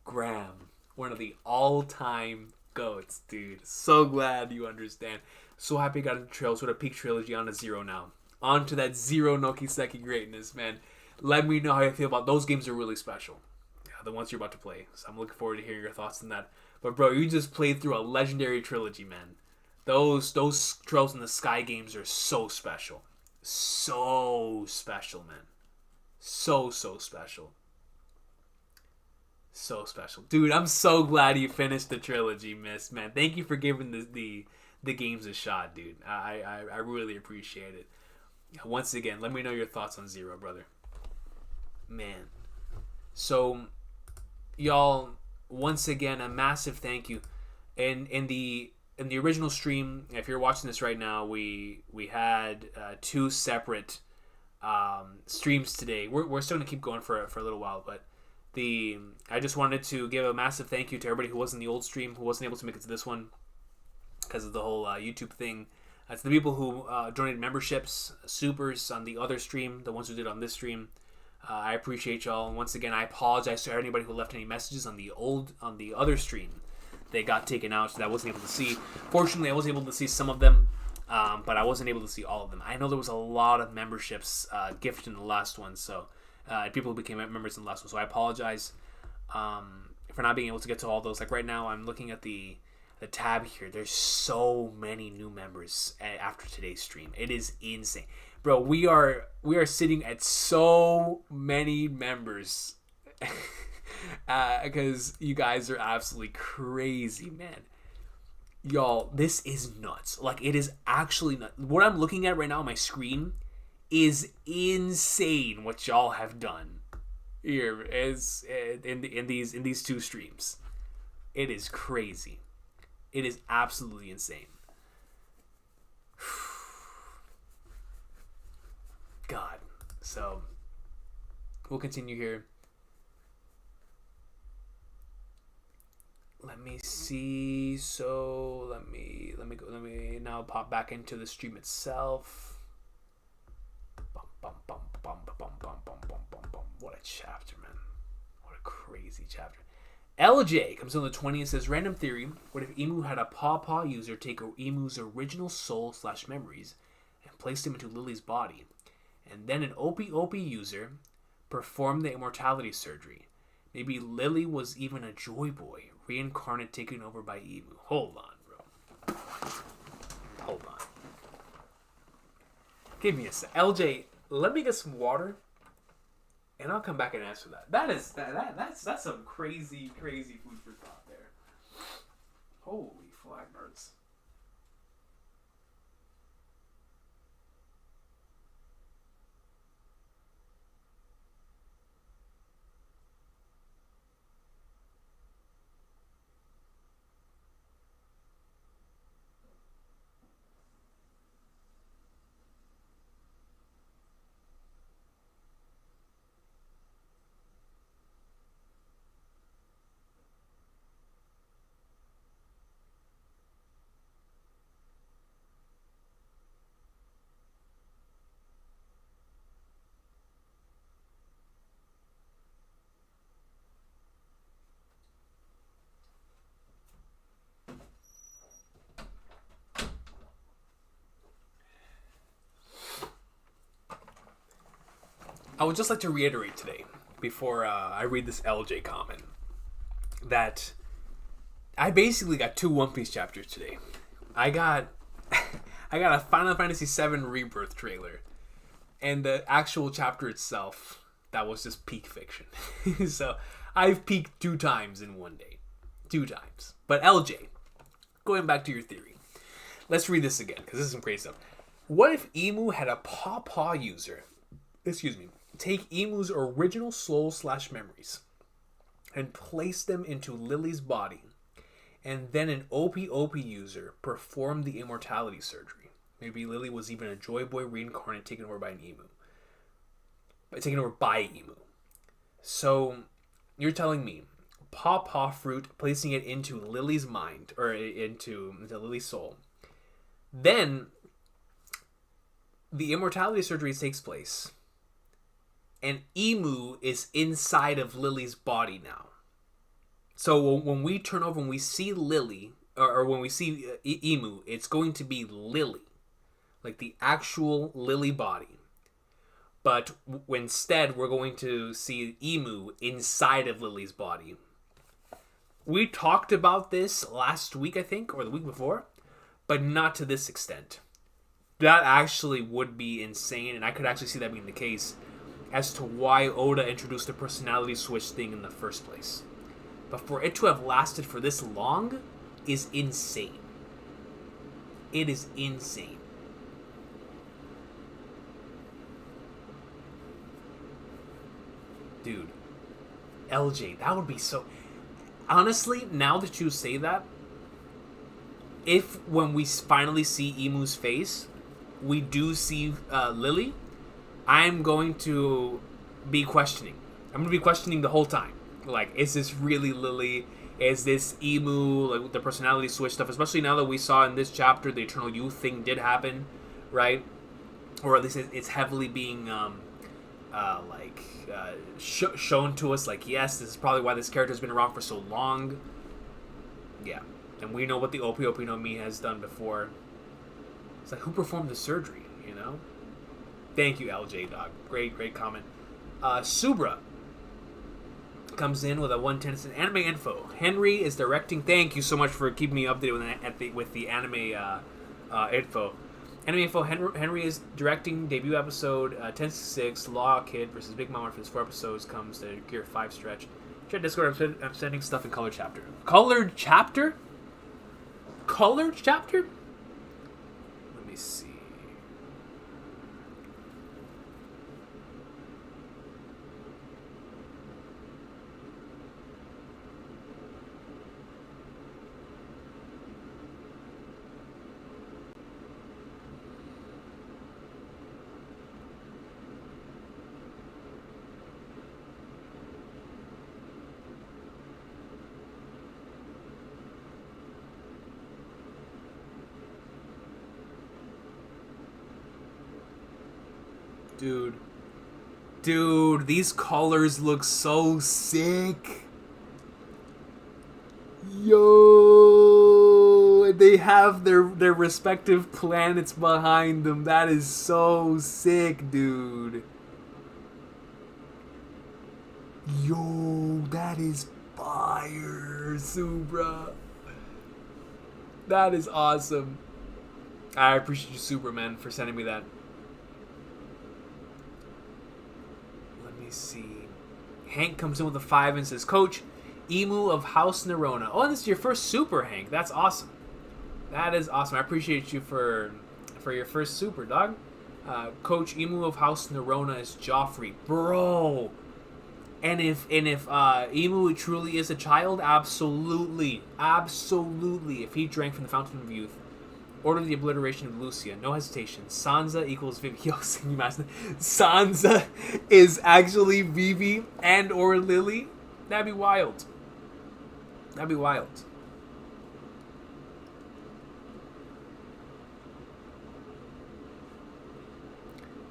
Graham. One of the all-time goats, dude. So glad you understand. So happy I got into Trails with a peak trilogy on a 0 now. On to that 0 Nokiseki greatness, man. Let me know how you feel about those games. Are really special. The ones you're about to play. So I'm looking forward to hearing your thoughts on that. But bro, you just played through a legendary trilogy, man. Those Trails in the Sky games are so special. So special, man. So special. So special. Dude, I'm so glad you finished the trilogy, Miss, man. Thank you for giving the games a shot, dude. I really appreciate it. Once again, let me know your thoughts on 0, brother. Man. So, y'all, once again, a massive thank you. In the original stream, if you're watching this right now, we had 2 separate streams today. We're still gonna keep going for a little while, but I just wanted to give a massive thank you to everybody who was in the old stream, who wasn't able to make it to this one because of the whole YouTube thing. To the people who donated memberships, supers on the other stream, the ones who did on this stream. I appreciate y'all. And once again, I apologize to anybody who left any messages on the other stream. They got taken out, so that I wasn't able to see. Fortunately, I was able to see some of them, but I wasn't able to see all of them. I know there was a lot of memberships gifted in the last one, so people who became members in the last one. So I apologize for not being able to get to all those. Like right now, I'm looking at the tab here. There's so many new members after today's stream. It is insane. Bro, we are sitting at so many members because you guys are absolutely crazy, man. Y'all, this is nuts. Like, it is actually nuts. What I'm looking at right now on my screen is insane. What y'all have done here is in these 2 streams. It is crazy. It is absolutely insane. God. So we'll continue here. Let me see. So let me now pop back into the stream itself. What a chapter, man. What a crazy chapter. LJ comes on the 20 and says, random theory, what if Imu had a Paw user take Imu's original soul/memories and place them into Lily's body, and then an Opie user performed the immortality surgery? Maybe Lily was even a Joy Boy, reincarnate taken over by Imu. Hold on, bro. Hold on. Give me a sec. LJ, let me get some water, and I'll come back and answer that. That's some crazy food for thought there. Holy flagbirds. I would just like to reiterate today, before I read this LJ comment, that I basically got 2 One Piece chapters today. I got a Final Fantasy VII Rebirth trailer, and the actual chapter itself, that was just peak fiction. So I've peaked 2 times in one day. 2 times. But LJ, going back to your theory, let's read this again, because this is some crazy stuff. What if Imu had a Paw user, take Imu's original soul/memories and place them into Lily's body, and then an OP user performed the immortality surgery? Maybe Lily was even a Joy Boy reincarnate taken over by Imu. So, you're telling me Paw fruit, placing it into Lily's mind, or into Lily's soul. Then, the immortality surgery takes place, and Imu is inside of Lily's body now. So when we turn over, when we see Lily, or when we see Imu, it's going to be Lily. Like the actual Lily body. But instead, we're going to see Imu inside of Lily's body. We talked about this last week, I think, or the week before, but not to this extent. That actually would be insane, and I could actually see that being the case as to why Oda introduced the personality switch thing in the first place. But for it to have lasted for this long is insane. It is insane. Dude, LJ, that would be so... Honestly, now that you say that, if when we finally see Imu's face, we do see Lily, I'm going to be questioning. I'm going to be questioning the whole time. Like, is this really Lily? Is this Imu? Like, the personality switch stuff, especially now that we saw in this chapter the Eternal Youth thing did happen, right? Or at least it's heavily being shown to us, like, yes, this is probably why this character's been around for so long. Yeah. And we know what the Opi no Mi has done before. It's like, who performed the surgery, you know? Thank you, LJ Dog. Great comment. Subra comes in with a 110 anime info. Henry is directing. Thank you so much for keeping me updated with the anime info. Anime info. Henry is directing debut episode 1066 Law Kid versus Big Mama for his 4 episodes. Comes to Gear 5 stretch. Check Discord. I'm sending stuff in colored chapter. Colored chapter? Colored chapter? Let me see. Dude, these colors look so sick. Yo, they have their respective planets behind them. That is so sick, dude. Yo, that is fire, Subra. That is awesome. I appreciate you, Superman, for sending me that. See, Hank comes in with a 5 and says, Coach, Imu of House Nerona. Oh, and this is your first super, Hank. That's awesome. That is awesome. I appreciate you for your first super, dog. Coach, Imu of House Nerona is Joffrey, bro. And if Imu truly is a child, absolutely. If he drank from the Fountain of Youth, order the obliteration of Lucia. No hesitation. Sansa equals Vivi. Yo, can you imagine? Sansa is actually Vivi and or Lily? That'd be wild.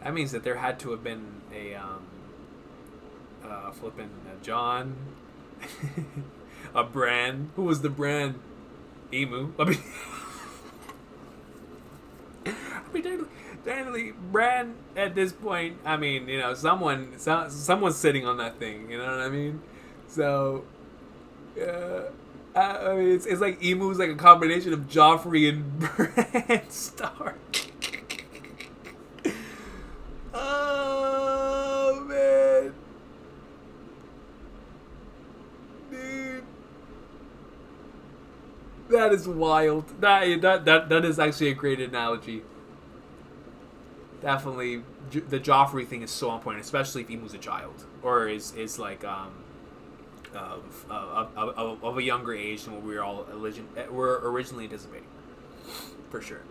That means that there had to have been a flippin' John, a Bran. Who was the Bran? Imu. I mean, technically, Bran at this point. I mean, someone's sitting on that thing. You know what I mean? So, I mean, it's like Emu's like a combination of Joffrey and Bran Stark. Oh man, dude, that is wild. That is actually a great analogy. Definitely, the Joffrey thing is so on point, especially if Emu's a child or is like of a younger age than what we're originally anticipating, for sure.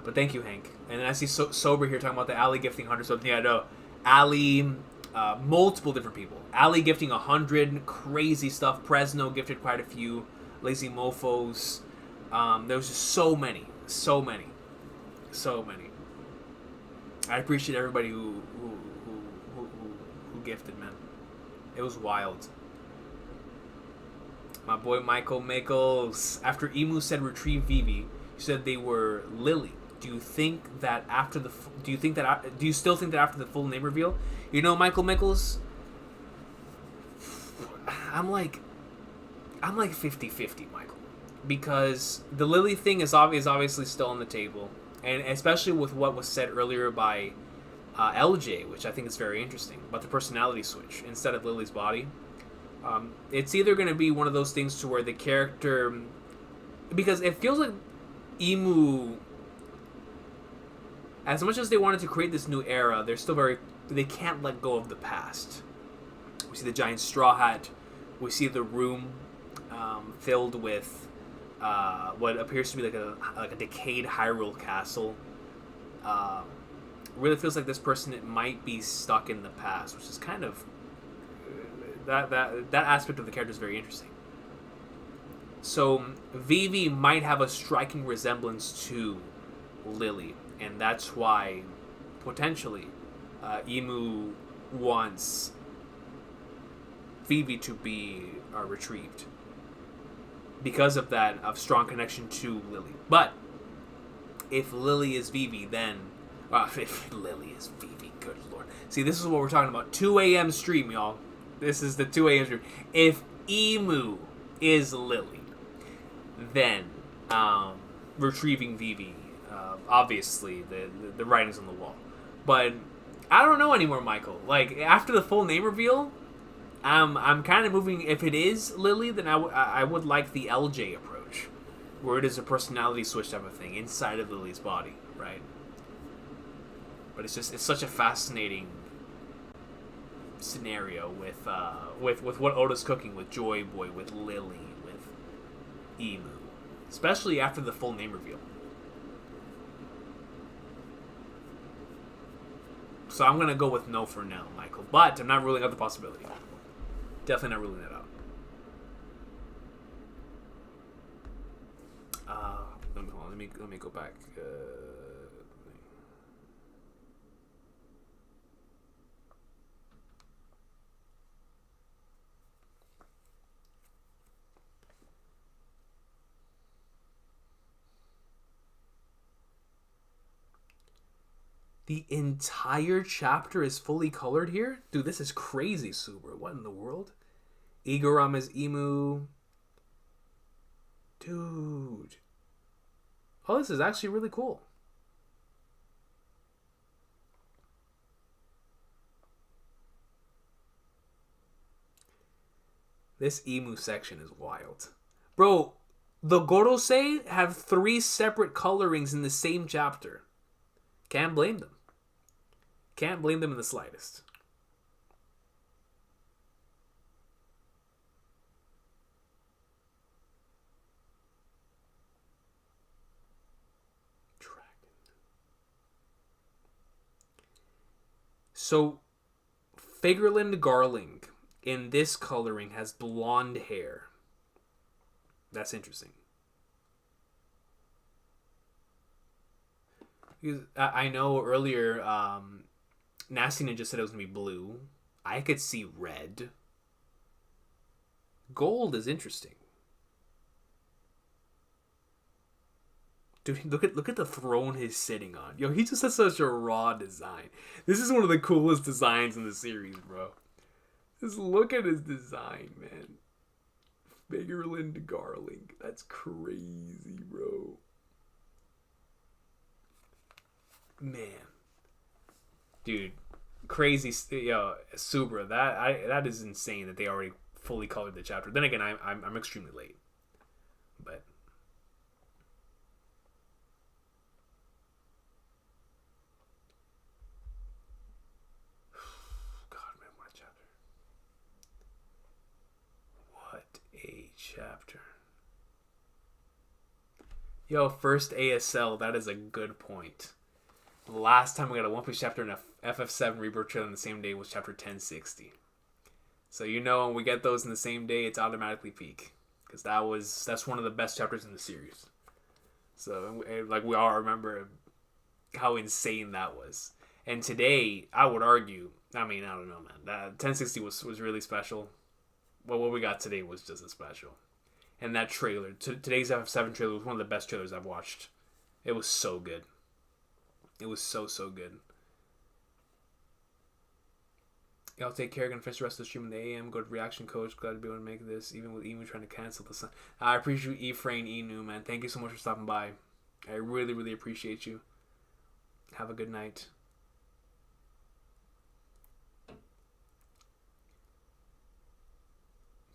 But thank you, Hank. And then I see Sober here talking about the alley gifting 100. So yeah, no, alley, multiple different people. Alley gifting 100, crazy stuff. Presno gifted quite a few. Lazy Mofos. There was just so many. I appreciate everybody who gifted, man. It was wild. My boy Michael Michaels. After Imu said retrieve Vivi, you said they were Lily. Do you still think that after the full name reveal? You know, Michael Michaels, I'm like 50-50, Michael. Because the Lily thing is obviously still on the table. And especially with what was said earlier by LJ, which I think is very interesting, about the personality switch instead of Lily's body. It's either going to be one of those things to where the character... Because it feels like Imu... As much as they wanted to create this new era, they're still they can't let go of the past. We see the giant straw hat. We see the room filled with what appears to be like a decayed Hyrule castle. Really feels like this person might be stuck in the past, which is kind of that aspect of the character is very interesting. So Vivi might have a striking resemblance to Lily. And that's why, potentially, Imu wants Vivi to be retrieved. Because of that, strong connection to Lily. But, if Lily is Vivi, then... if Lily is Vivi, good lord. See, this is what we're talking about. 2 a.m. stream, y'all. This is the 2 a.m. stream. If Imu is Lily, then retrieving Vivi... obviously, the writing's on the wall. But I don't know anymore, Michael. Like, after the full name reveal, I'm kind of moving... If it is Lily, then I would like the LJ approach, where it is a personality switch type of thing inside of Lily's body, right? But it's such a fascinating scenario with what Oda's cooking with Joy Boy, with Lily, with Imu. Especially after the full name reveal. So I'm going to go with no for now, Michael. But I'm not ruling out the possibility. Definitely not ruling that out. Let me go back. The entire chapter is fully colored here? Dude, this is crazy, Subaru. What in the world? Igoram is Imu. Dude. Oh, this is actually really cool. This Imu section is wild. Bro, the Gorosei have 3 separate colorings in the same chapter. Can't blame them. Can't blame them in the slightest. Dragon. So, Figarland Garling in this coloring has blonde hair. That's interesting. I know earlier, Nasty Ninja said it was going to be blue. I could see red. Gold is interesting. Dude, look at the throne he's sitting on. Yo, he just has such a raw design. This is one of the coolest designs in the series, bro. Just look at his design, man. Figarland Garling. That's crazy, bro. Man. Dude, crazy. Yo, Subra, that is insane that they already fully colored the chapter. Then again, I'm extremely late. But chapter. Yo, first ASL, that is a good point. The last time we got a One Piece chapter in a FF7 Rebirth trailer on the same day was chapter 1060. So you know when we get those in the same day, it's automatically peak. Because that's one of the best chapters in the series. So like we all remember how insane that was. And today, I would argue, I mean, I don't know, man. That 1060 was really special. Well, what we got today was just as special. And that trailer, today's FF7 trailer was one of the best trailers I've watched. It was so good. It was so good. Y'all take care. Gonna finish the rest of the stream in the AM. Go to Reaction Coach. Glad to be able to make this, even with Imu trying to cancel the sun. I appreciate Ephraim Inu, man. Thank you so much for stopping by. I really appreciate you. Have a good night.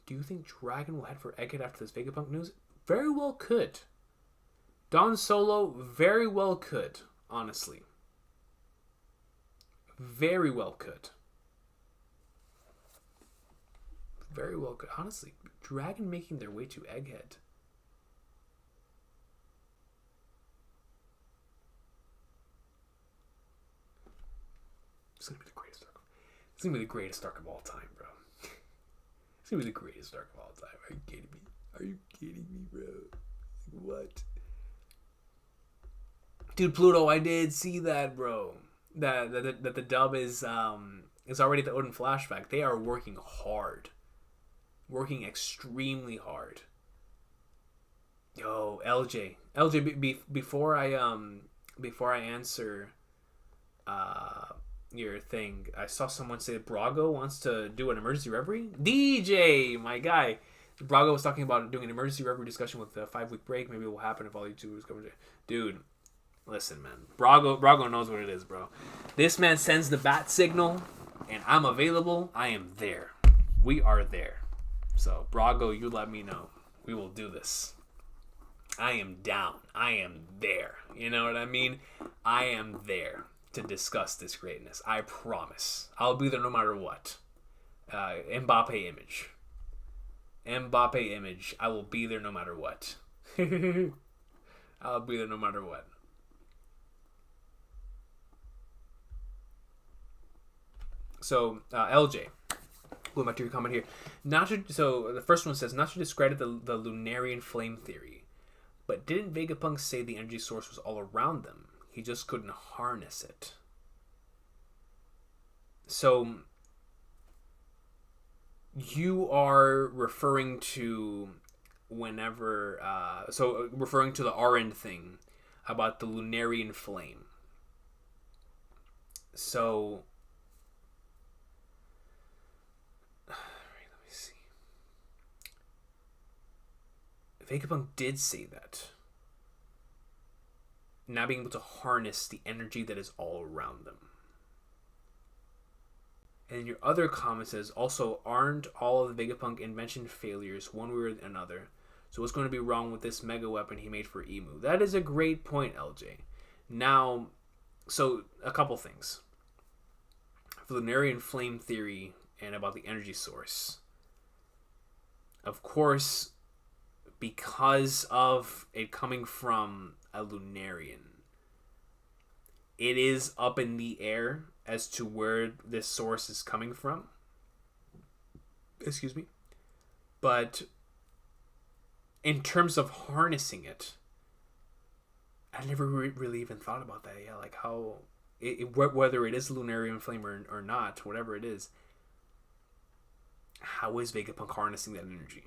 Do you think Dragon will head for Egghead after this Vegapunk news? Very well could. Don Solo very well could, honestly. Very well could. Very well could. Honestly, Dragon making their way to Egghead. It's going to be the greatest arc. It's going to be the greatest arc of all time, bro. It's going to be the greatest arc of all time. Are you kidding me? Are you kidding me, bro? What? Dude, Pluto, I did see that, bro. That the dub is already the Odin flashback. They are working hard. Working extremely hard. Yo, LJ, before I answer your thing, I saw someone say Brago wants to do an emergency reverie. DJ, my guy. Brago was talking about doing an emergency reverie discussion with the 5-week break. Maybe it will happen if all YouTubers come to. Dude, listen, man. Brago knows what it is, bro. This man sends the bat signal, and I'm available. I am there. We are there. So, Brago, you let me know. We will do this. I am down. I am there. You know what I mean? I am there to discuss this greatness. I promise. I'll be there no matter what. Mbappe image. Mbappe image. I will be there no matter what. I'll be there no matter what. So, LJ. Going back to your comment here. So, the first one says, not to discredit the Lunarian flame theory, but didn't Vegapunk say the energy source was all around them? He just couldn't harness it. So, you are referring to whenever... referring to the Arend thing about the Lunarian flame. So... let me see. Vegapunk did say that. Not being able to harness the energy that is all around them. And your other comment says, also, aren't all of the Vegapunk invention failures one way or another? So what's going to be wrong with this mega weapon he made for Imu? That is a great point, LJ. Now, so a couple things. For the Lunarian flame theory and about the energy source. Of course, because of it coming from a Lunarian, it is up in the air as to where this source is coming from. Excuse me. But in terms of harnessing it, I never really even thought about that. Yeah, like how whether it is Lunarian flame or not, whatever it is, how is Vegapunk harnessing that energy?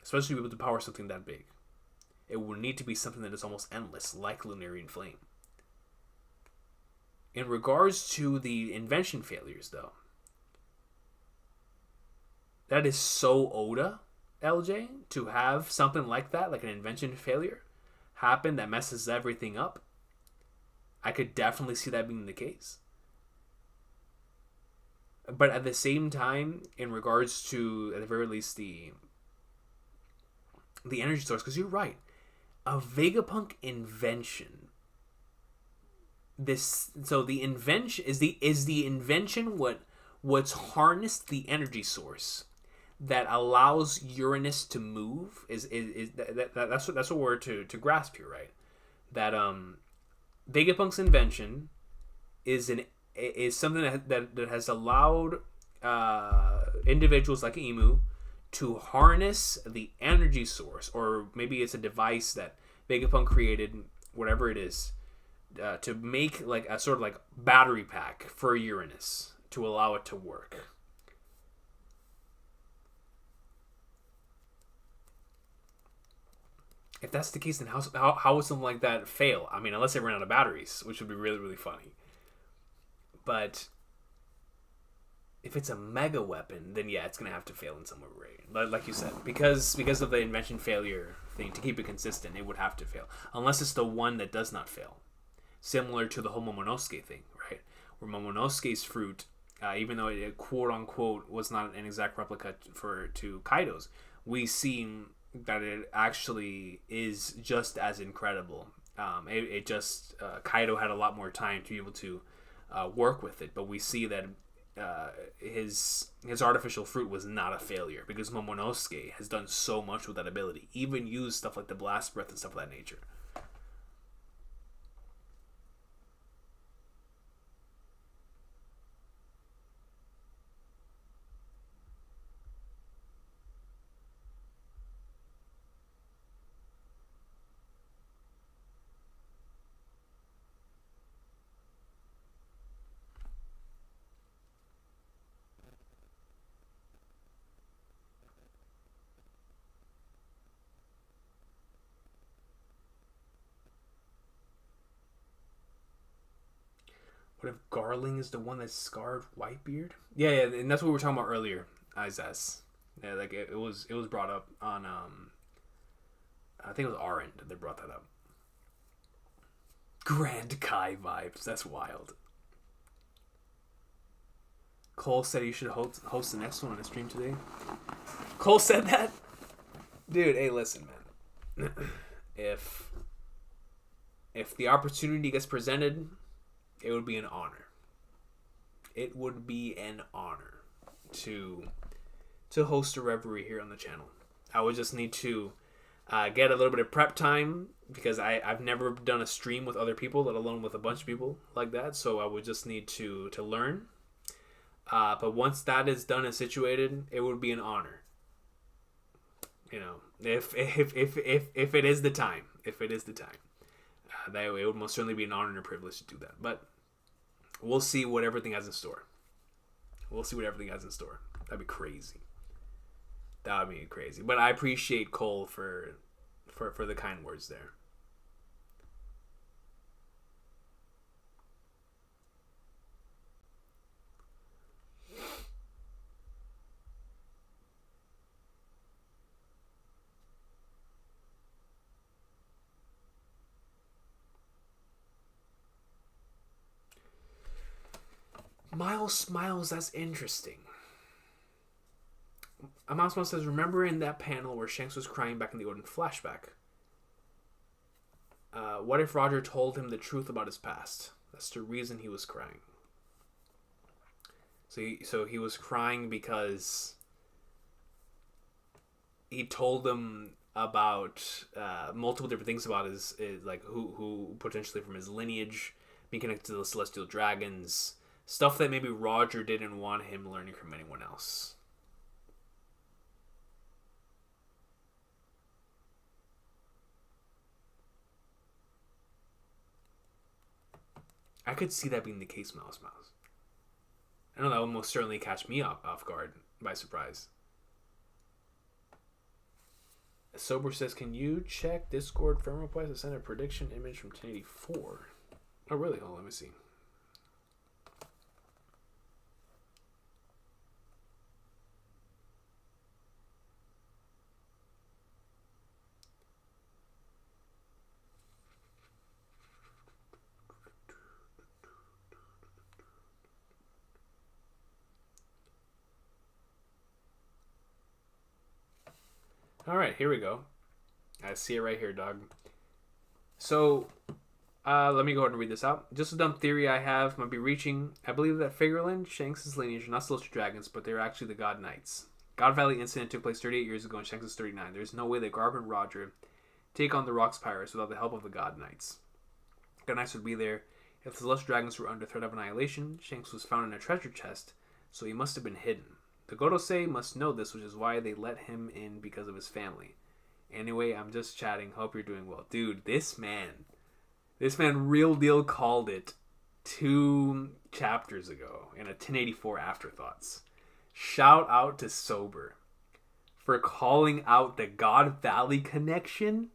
Especially to be able to power something that big. It would need to be something that is almost endless, like Lunarian Flame. In regards to the invention failures, though, that is so Oda, LJ, to have something like that, like an invention failure, happen that messes everything up. I could definitely see that being the case. But at the same time, in regards to, at the very least, the energy source, because you're right, a Vegapunk invention. The invention is the invention what's harnessed the energy source that allows Uranus to move that's what we're to grasp here, right? That Vegapunk's invention is something that has allowed individuals like Imu to harness the energy source, or maybe it's a device that Vegapunk created, whatever it is, to make like a sort of like battery pack for Uranus to allow it to work. If that's the case, then how would something like that fail? I mean, unless they ran out of batteries, which would be really, really funny. But if it's a mega weapon, then yeah, it's gonna have to fail in some way, like you said, because of the invention failure thing. To keep it consistent, it would have to fail, unless it's the one that does not fail. Similar to the whole Momonosuke thing, right? Where Momonosuke's fruit, even though it quote unquote was not an exact replica to Kaido's, we see that it actually is just as incredible. Kaido had a lot more time to be able to work with it, but we see that his artificial fruit was not a failure, because Momonosuke has done so much with that ability, even used stuff like the blast breath and stuff of that nature. What if Garling is the one that scarred Whitebeard? Yeah, and that's what we were talking about earlier, Izas. Yeah, like it was brought up on I think it was our end that brought that up. Grand Kai vibes. That's wild. Cole said he should host the next one on the stream today. Cole said that? Dude, hey, listen, man. If the opportunity gets presented, it would be an honor. It would be an honor to host a reverie here on the channel. I would just need to get a little bit of prep time, because I've never done a stream with other people, let alone with a bunch of people like that. So I would just need to learn. But once that is done and situated, it would be an honor. You know, if it is the time, that it would most certainly be an honor and a privilege to do that. But we'll see what everything has in store. That'd be crazy. That would be crazy. But I appreciate Cole for the kind words there. Miles Smiles, that's interesting. Miles Smiles says, remember in that panel where Shanks was crying back in the Odin flashback? What if Roger told him the truth about his past? That's the reason he was crying. So he was crying because he told them about multiple different things about his like who potentially from his lineage, being connected to the Celestial Dragons. Stuff that maybe Roger didn't want him learning from anyone else. I could see that being the case, Mouse. I know that would most certainly catch me off guard, by surprise. Sober says, can you check Discord friend request to send a prediction image from 1084? Oh, really? Oh, let me see. All right, here we go. I see it right here, dog. So, let me go ahead and read this out. Just a dumb theory I have might be reaching. I believe that Figarland, Shanks' lineage are not celestial dragons, but they're actually the God Knights. God Valley incident took place 38 years ago, and Shanks is 39. There's no way that Garb and Roger take on the Rocks Pirates without the help of the God Knights. God Knights would be there if the celestial dragons were under threat of annihilation. Shanks was found in a treasure chest, so he must have been hidden. The Gorosei must know this, which is why they let him in because of his family. Anyway, I'm just chatting. Hope you're doing well. Dude, this man real deal called it 2 chapters ago in a 1084 Afterthoughts. Shout out to Sober for calling out the God Valley connection.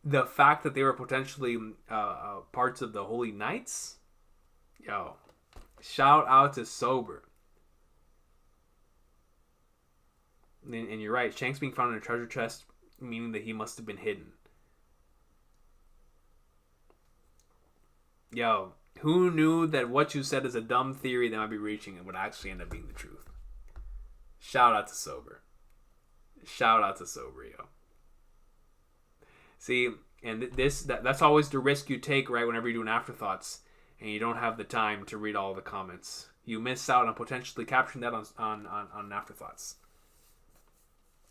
The fact that they were potentially parts of the Holy Knights. Yo, shout out to Sober. And you're right, Shanks being found in a treasure chest, meaning that he must have been hidden. Yo, who knew that what you said is a dumb theory that might be reaching and would actually end up being the truth? Shout out to Sober. Shout out to Sober, yo. See, and that's always the risk you take, right, whenever you're doing Afterthoughts and you don't have the time to read all the comments. You miss out on potentially capturing that on Afterthoughts.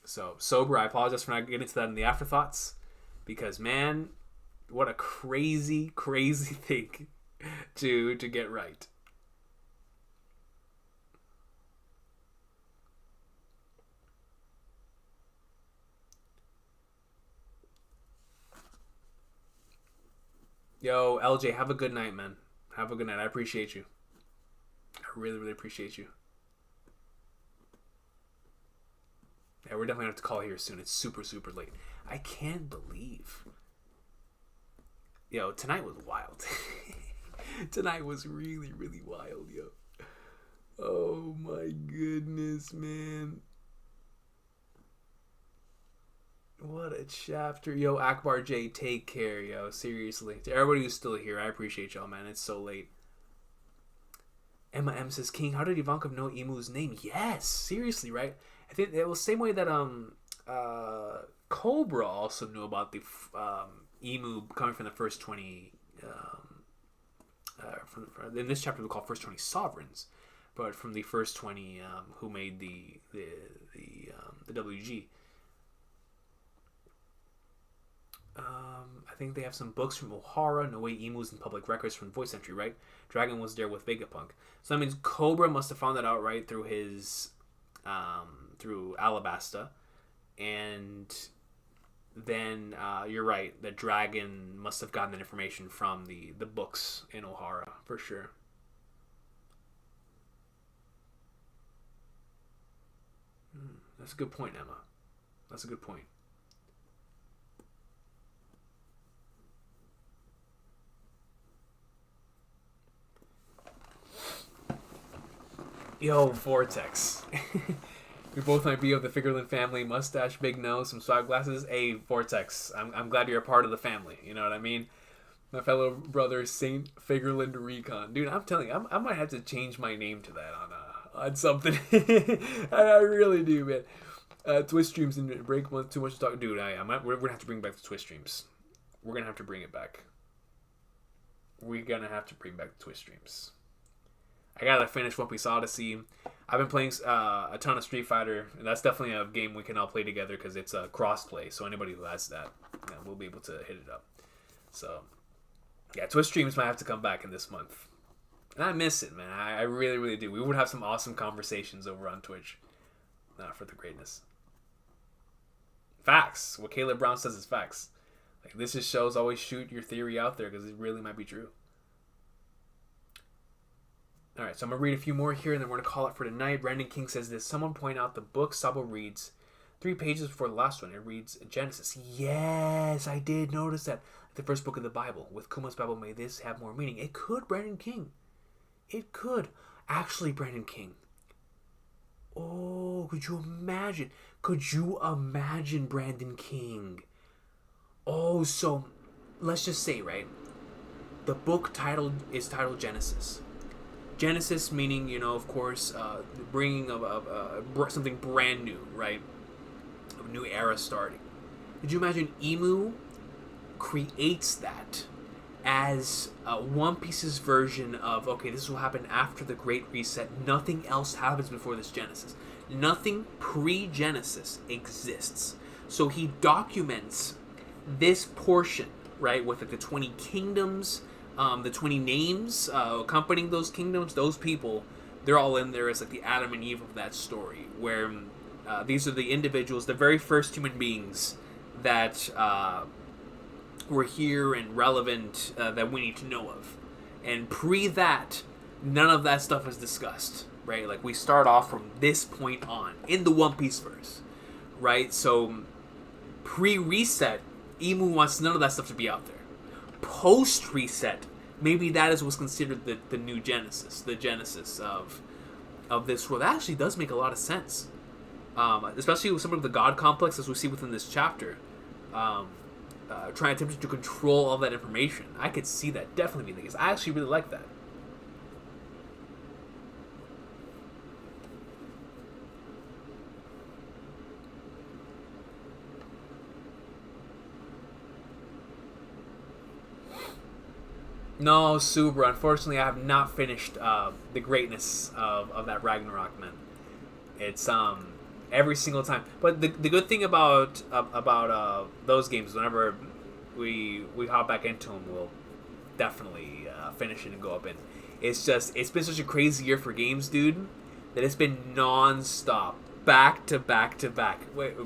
So, Sober, I apologize for not getting to that in the Afterthoughts. Because, man, what a crazy, crazy thing to get right. Yo, LJ, have a good night, man. Have a good night. I appreciate you. I really, really appreciate you. Yeah, we're definitely going to have to call here soon. It's super, super late. I can't believe. Yo, tonight was wild. Tonight was really, really wild, yo. Oh, my goodness, man. What a chapter. Yo, Akbar J, take care, yo. Seriously. To everybody who's still here, I appreciate y'all, man. It's so late. Emma M says, King, how did Ivankov know Imu's name? Yes, seriously, right? I think it was the same way that Cobra also knew about the Imu coming from the first 20. In this chapter, we call first 20 sovereigns, but from the first 20 who made the WG. I think they have some books from Ohara. No way Imu's in public records from voice entry, right? Dragon was there with Vegapunk. So that means Cobra must have found that out, right, through his through Alabasta. And then you're right, the Dragon must have gotten that information from the books in Ohara, for sure. That's a good point, Emma. That's a good point. Yo, Vortex. We both might be of the Figarland family. Mustache, big nose, some swag glasses. Hey, Vortex. I'm glad you're a part of the family. You know what I mean? My fellow brother, Saint Figarland Recon. Dude, I'm telling you, I might have to change my name to that on something. I really do, man. Twitch streams didn't break too much to talk. Dude, we're gonna have to bring back the Twitch streams. We're gonna have to bring it back. We're gonna have to bring back the Twitch streams. I gotta finish One Piece Odyssey. I've been playing a ton of Street Fighter, and that's definitely a game we can all play together because it's a cross-play. So anybody who has that, we'll be able to hit it up. So, yeah, Twitch streams might have to come back in this month. And I miss it, man. I really, really do. We would have some awesome conversations over on Twitch. For the greatness. Facts. What Caleb Brown says is facts. Like, this just shows always shoot your theory out there because it really might be true. Alright, so I'm going to read a few more here and then we're going to call it for tonight. Brandon King says this. Someone point out the book Sabo reads 3 pages before the last one, it reads Genesis. Yes, I did notice that. The first book of the Bible. With Kuma's Bible, may this have more meaning. It could, Brandon King. It could. Actually, Brandon King. Oh, could you imagine? Could you imagine Brandon King? Oh, so let's just say, right? The book is titled Genesis. Genesis meaning, of course, bringing of something brand new, right? A new era starting. Could you imagine Imu creates that as One Piece's version of, okay, this will happen after the Great Reset. Nothing else happens before this Genesis. Nothing pre-Genesis exists. So he documents this portion, right, with like the 20 kingdoms, the 20 names accompanying those kingdoms, those people, they're all in there as like the Adam and Eve of that story, where these are the individuals, the very first human beings that were here and relevant that we need to know of. And pre that, none of that stuff is discussed, right? Like, we start off from this point on in the One Piece verse, right? So pre-reset, Imu wants none of that stuff to be out there. Post-reset, maybe that is what's considered the new Genesis, the Genesis of this world. That actually does make a lot of sense, especially with some of the God complex as we see within this chapter. Trying attempting to control all that information. I could see that definitely being the case. I actually really like that. No, Subra. Unfortunately, I have not finished the greatness of that Ragnarok, man. It's every single time. But the good thing about those games, whenever we hop back into them, we'll definitely finish it and go up in. It's been such a crazy year for games, dude, that it's been non-stop, back to back to back,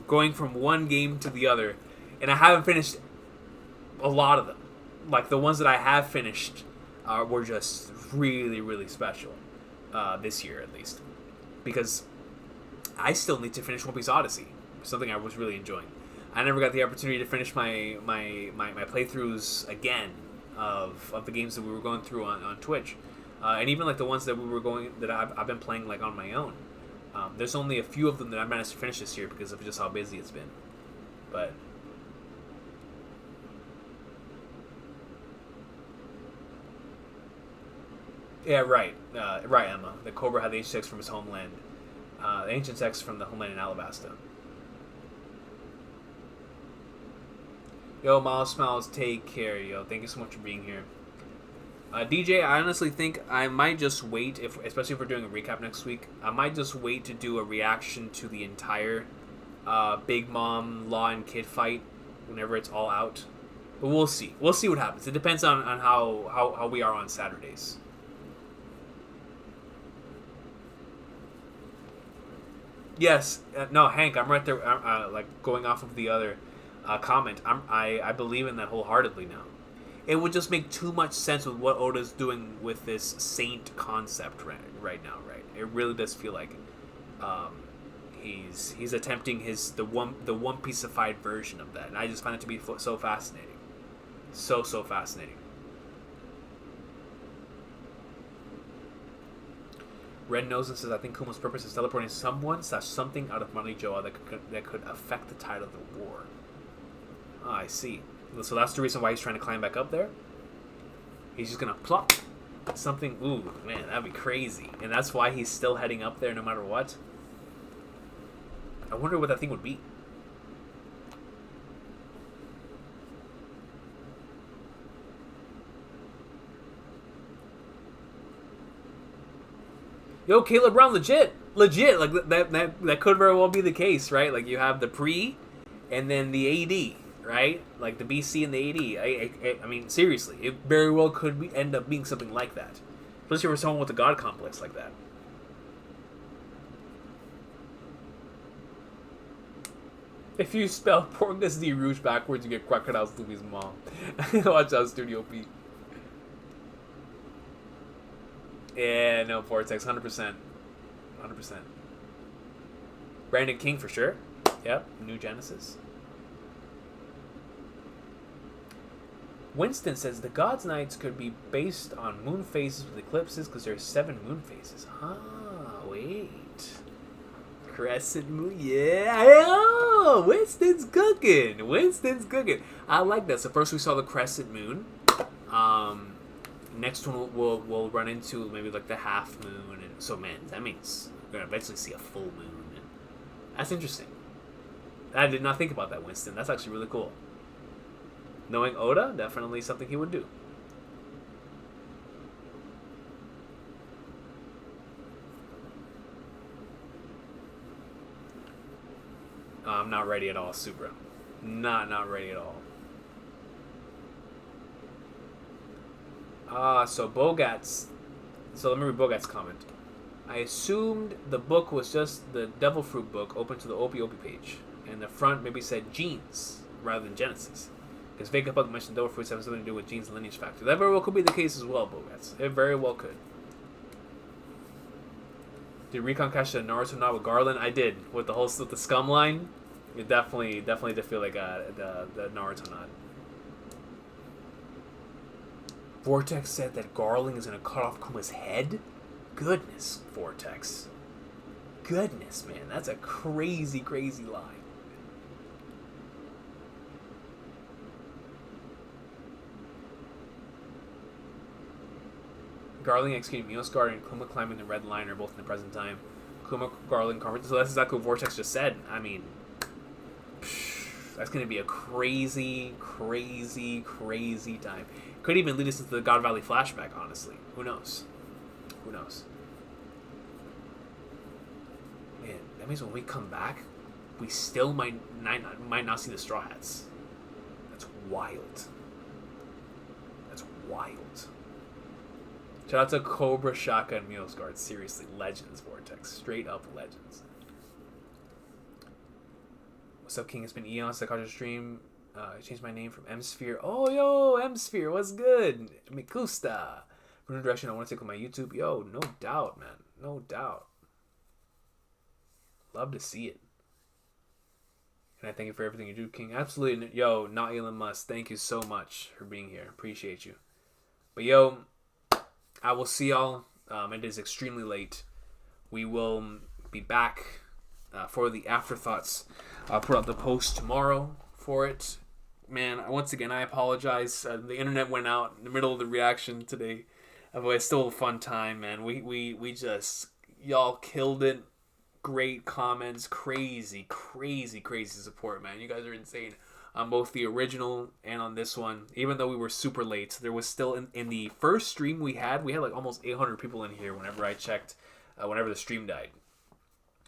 going from one game to the other, and I haven't finished a lot of them. Like, the ones that I have finished were just really, really special this year, at least, because I still need to finish One Piece Odyssey, something I was really enjoying. I never got the opportunity to finish my playthroughs again of the games that we were going through on Twitch, and even like the ones that I've been playing like on my own. There's only a few of them that I managed to finish this year because of just how busy it's been. But yeah, right, Emma. The Cobra had the H6 from his homeland. The Ancient Text from the homeland in Alabasta. Yo, Miles Smiles, take care, yo. Thank you so much for being here. DJ, I honestly think I might just wait, especially if we're doing a recap next week, I might just wait to do a reaction to the entire Big Mom, Law, and Kid fight whenever it's all out. But we'll see. We'll see what happens. It depends on how we are on Saturdays. Yes, no, Hank, I'm right there. Like, going off of the other comment, I believe in that wholeheartedly now. It would just make too much sense with what Oda's doing with this saint concept right now. Right, it really does feel like he's attempting the One Piece-ified version of that, and I just find it to be so fascinating, so fascinating. Red Nose says, I think Kuma's purpose is teleporting someone/something out of Money Joa that could affect the tide of the war. Oh, I see. So that's the reason why he's trying to climb back up there? He's just going to plop something. Ooh, man, that'd be crazy. And that's why he's still heading up there no matter what? I wonder what that thing would be. Yo, Caleb Brown, legit, like that could very well be the case, right? Like, you have the pre, and then the AD, right? Like the BC and the AD. I mean, seriously, it very well could end up being something like that, especially for someone with a god complex like that. If you spell Porgus de Rouge backwards, you get Crocodile Snoopy's mom. Watch out, Studio P. Yeah, no, Vortex, 100%. 100%. Brandon King, for sure. Yep, New Genesis. Winston says the God's Nights could be based on moon phases with eclipses because there's 7 moon phases. Wait. Crescent moon, yeah. Oh, Winston's cooking. I like that. So first we saw the crescent moon. Next one we'll run into maybe like the half moon, and so man, that means we're gonna eventually see a full moon. That's interesting. I did not think about that, Winston. That's actually really cool. Knowing Oda, definitely something he would do. I'm not ready at all, Supra. Not ready at all. So Bogat's... So let me read Bogat's comment. I assumed the book was just the Devil Fruit book open to the Opie page. And the front maybe said Genes rather than Genesis. Because Vegapunk mentioned Devil Fruits having something to do with Genes and Lineage Factor. That very well could be the case as well, Bogat's. It very well could. Did Recon catch the Naruto nod with Garland? I did. With the scum line. It definitely did feel like the Naruto nod. Vortex said that Garling is going to cut off Kuma's head? Goodness, Vortex. Goodness, man. That's a crazy line. Garling executing Miosguard and Kuma climbing the red line are both in the present time. Kuma, Garling, Carver. So that's exactly what Vortex just said. I mean, that's going to be a crazy time. Could even lead us into the God Valley flashback, honestly. Who knows? Man, that means when we come back, we still might not see the Straw Hats. That's wild. Shout out to Cobra, Shaka, and Miosguard. Seriously, legends, Vortex. Straight up legends. What's up, King? It's been eons since I caught your stream. I changed my name from M-Sphere. Oh, yo, M-Sphere, what's good? Me gusta. For new direction I want to take on my YouTube. Yo, no doubt, man. No doubt. Love to see it. And I thank you for everything you do, King. Absolutely. Yo, not Elon Musk. Thank you so much for being here. Appreciate you. But, yo, I will see y'all. It is extremely late. We will be back for the afterthoughts. I'll put out the post tomorrow for it. Man, once again, I apologize. The internet went out in the middle of the reaction today. But it's still a fun time, man. We just... Y'all killed it. Great comments. Crazy support, man. You guys are insane. On both the original and on this one. Even though we were super late, there was still... In the first stream we had like almost 800 people in here whenever I checked. Whenever the stream died.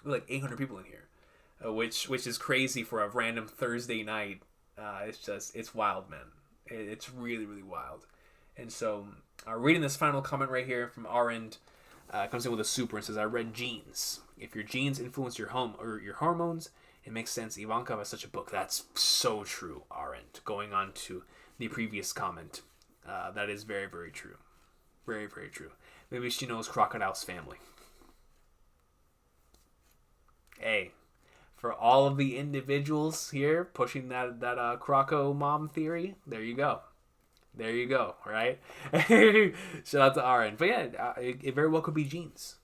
We had like 800 people in here. Which is crazy for a random Thursday night. It's wild, man. It's really wild. And so, reading this final comment right here from our end, comes in with a super and says, I read Genes. If your genes influence your your hormones, it makes sense Ivanka has such a book. That's so true, our end. Going on to the previous comment. That is very true. Very true. Maybe she knows Crocodile's family. Hey. For all of the individuals here pushing that Croco mom theory, there you go, right? Shout out to Aaron. But yeah, it very well could be Genes.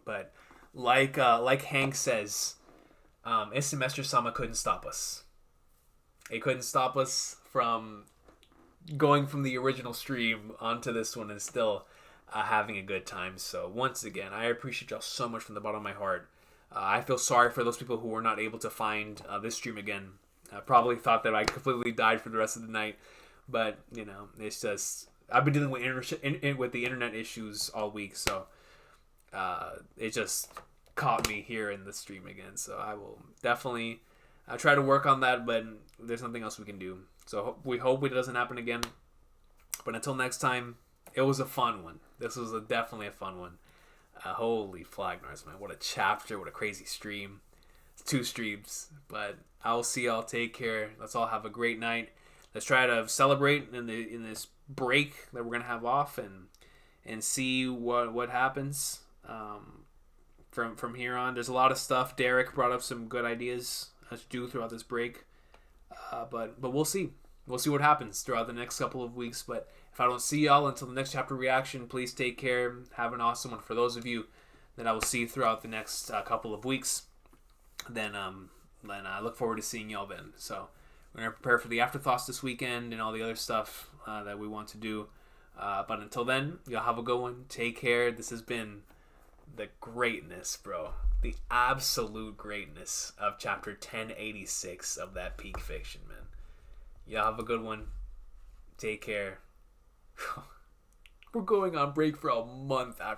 But like Hank says, Semester Sama couldn't stop us. It couldn't stop us from going from the original stream onto this one and still having a good time. So once again, I appreciate y'all so much from the bottom of my heart. I feel sorry for those people who were not able to find this stream again. I probably thought that I completely died for the rest of the night, but you know, it's just I've been dealing with the internet issues all week, so it just caught me here in the stream again. So I will definitely try to work on that, but there's nothing else we can do. So we hope it doesn't happen again. But until next time, it was a fun one. This was definitely a fun one. Holy Flagnars, man. What a chapter. What a crazy stream. It's 2 streams. But I will see y'all. Take care. Let's all have a great night. Let's try to celebrate in this break that we're going to have off and see what happens. from here on. There's a lot of stuff. Derek brought up some good ideas to do throughout this break, but we'll see. We'll see what happens throughout the next couple of weeks. But if I don't see y'all until the next chapter reaction, please take care. Have an awesome one. For those of you that I will see throughout the next couple of weeks, then I look forward to seeing y'all then. So we're gonna prepare for the afterthoughts this weekend and all the other stuff that we want to do. But until then, y'all have a good one. Take care. This has been the greatness, bro. The absolute greatness of chapter 1086 of that peak fiction, man. Y'all have a good one. Take care. We're going on break for a month after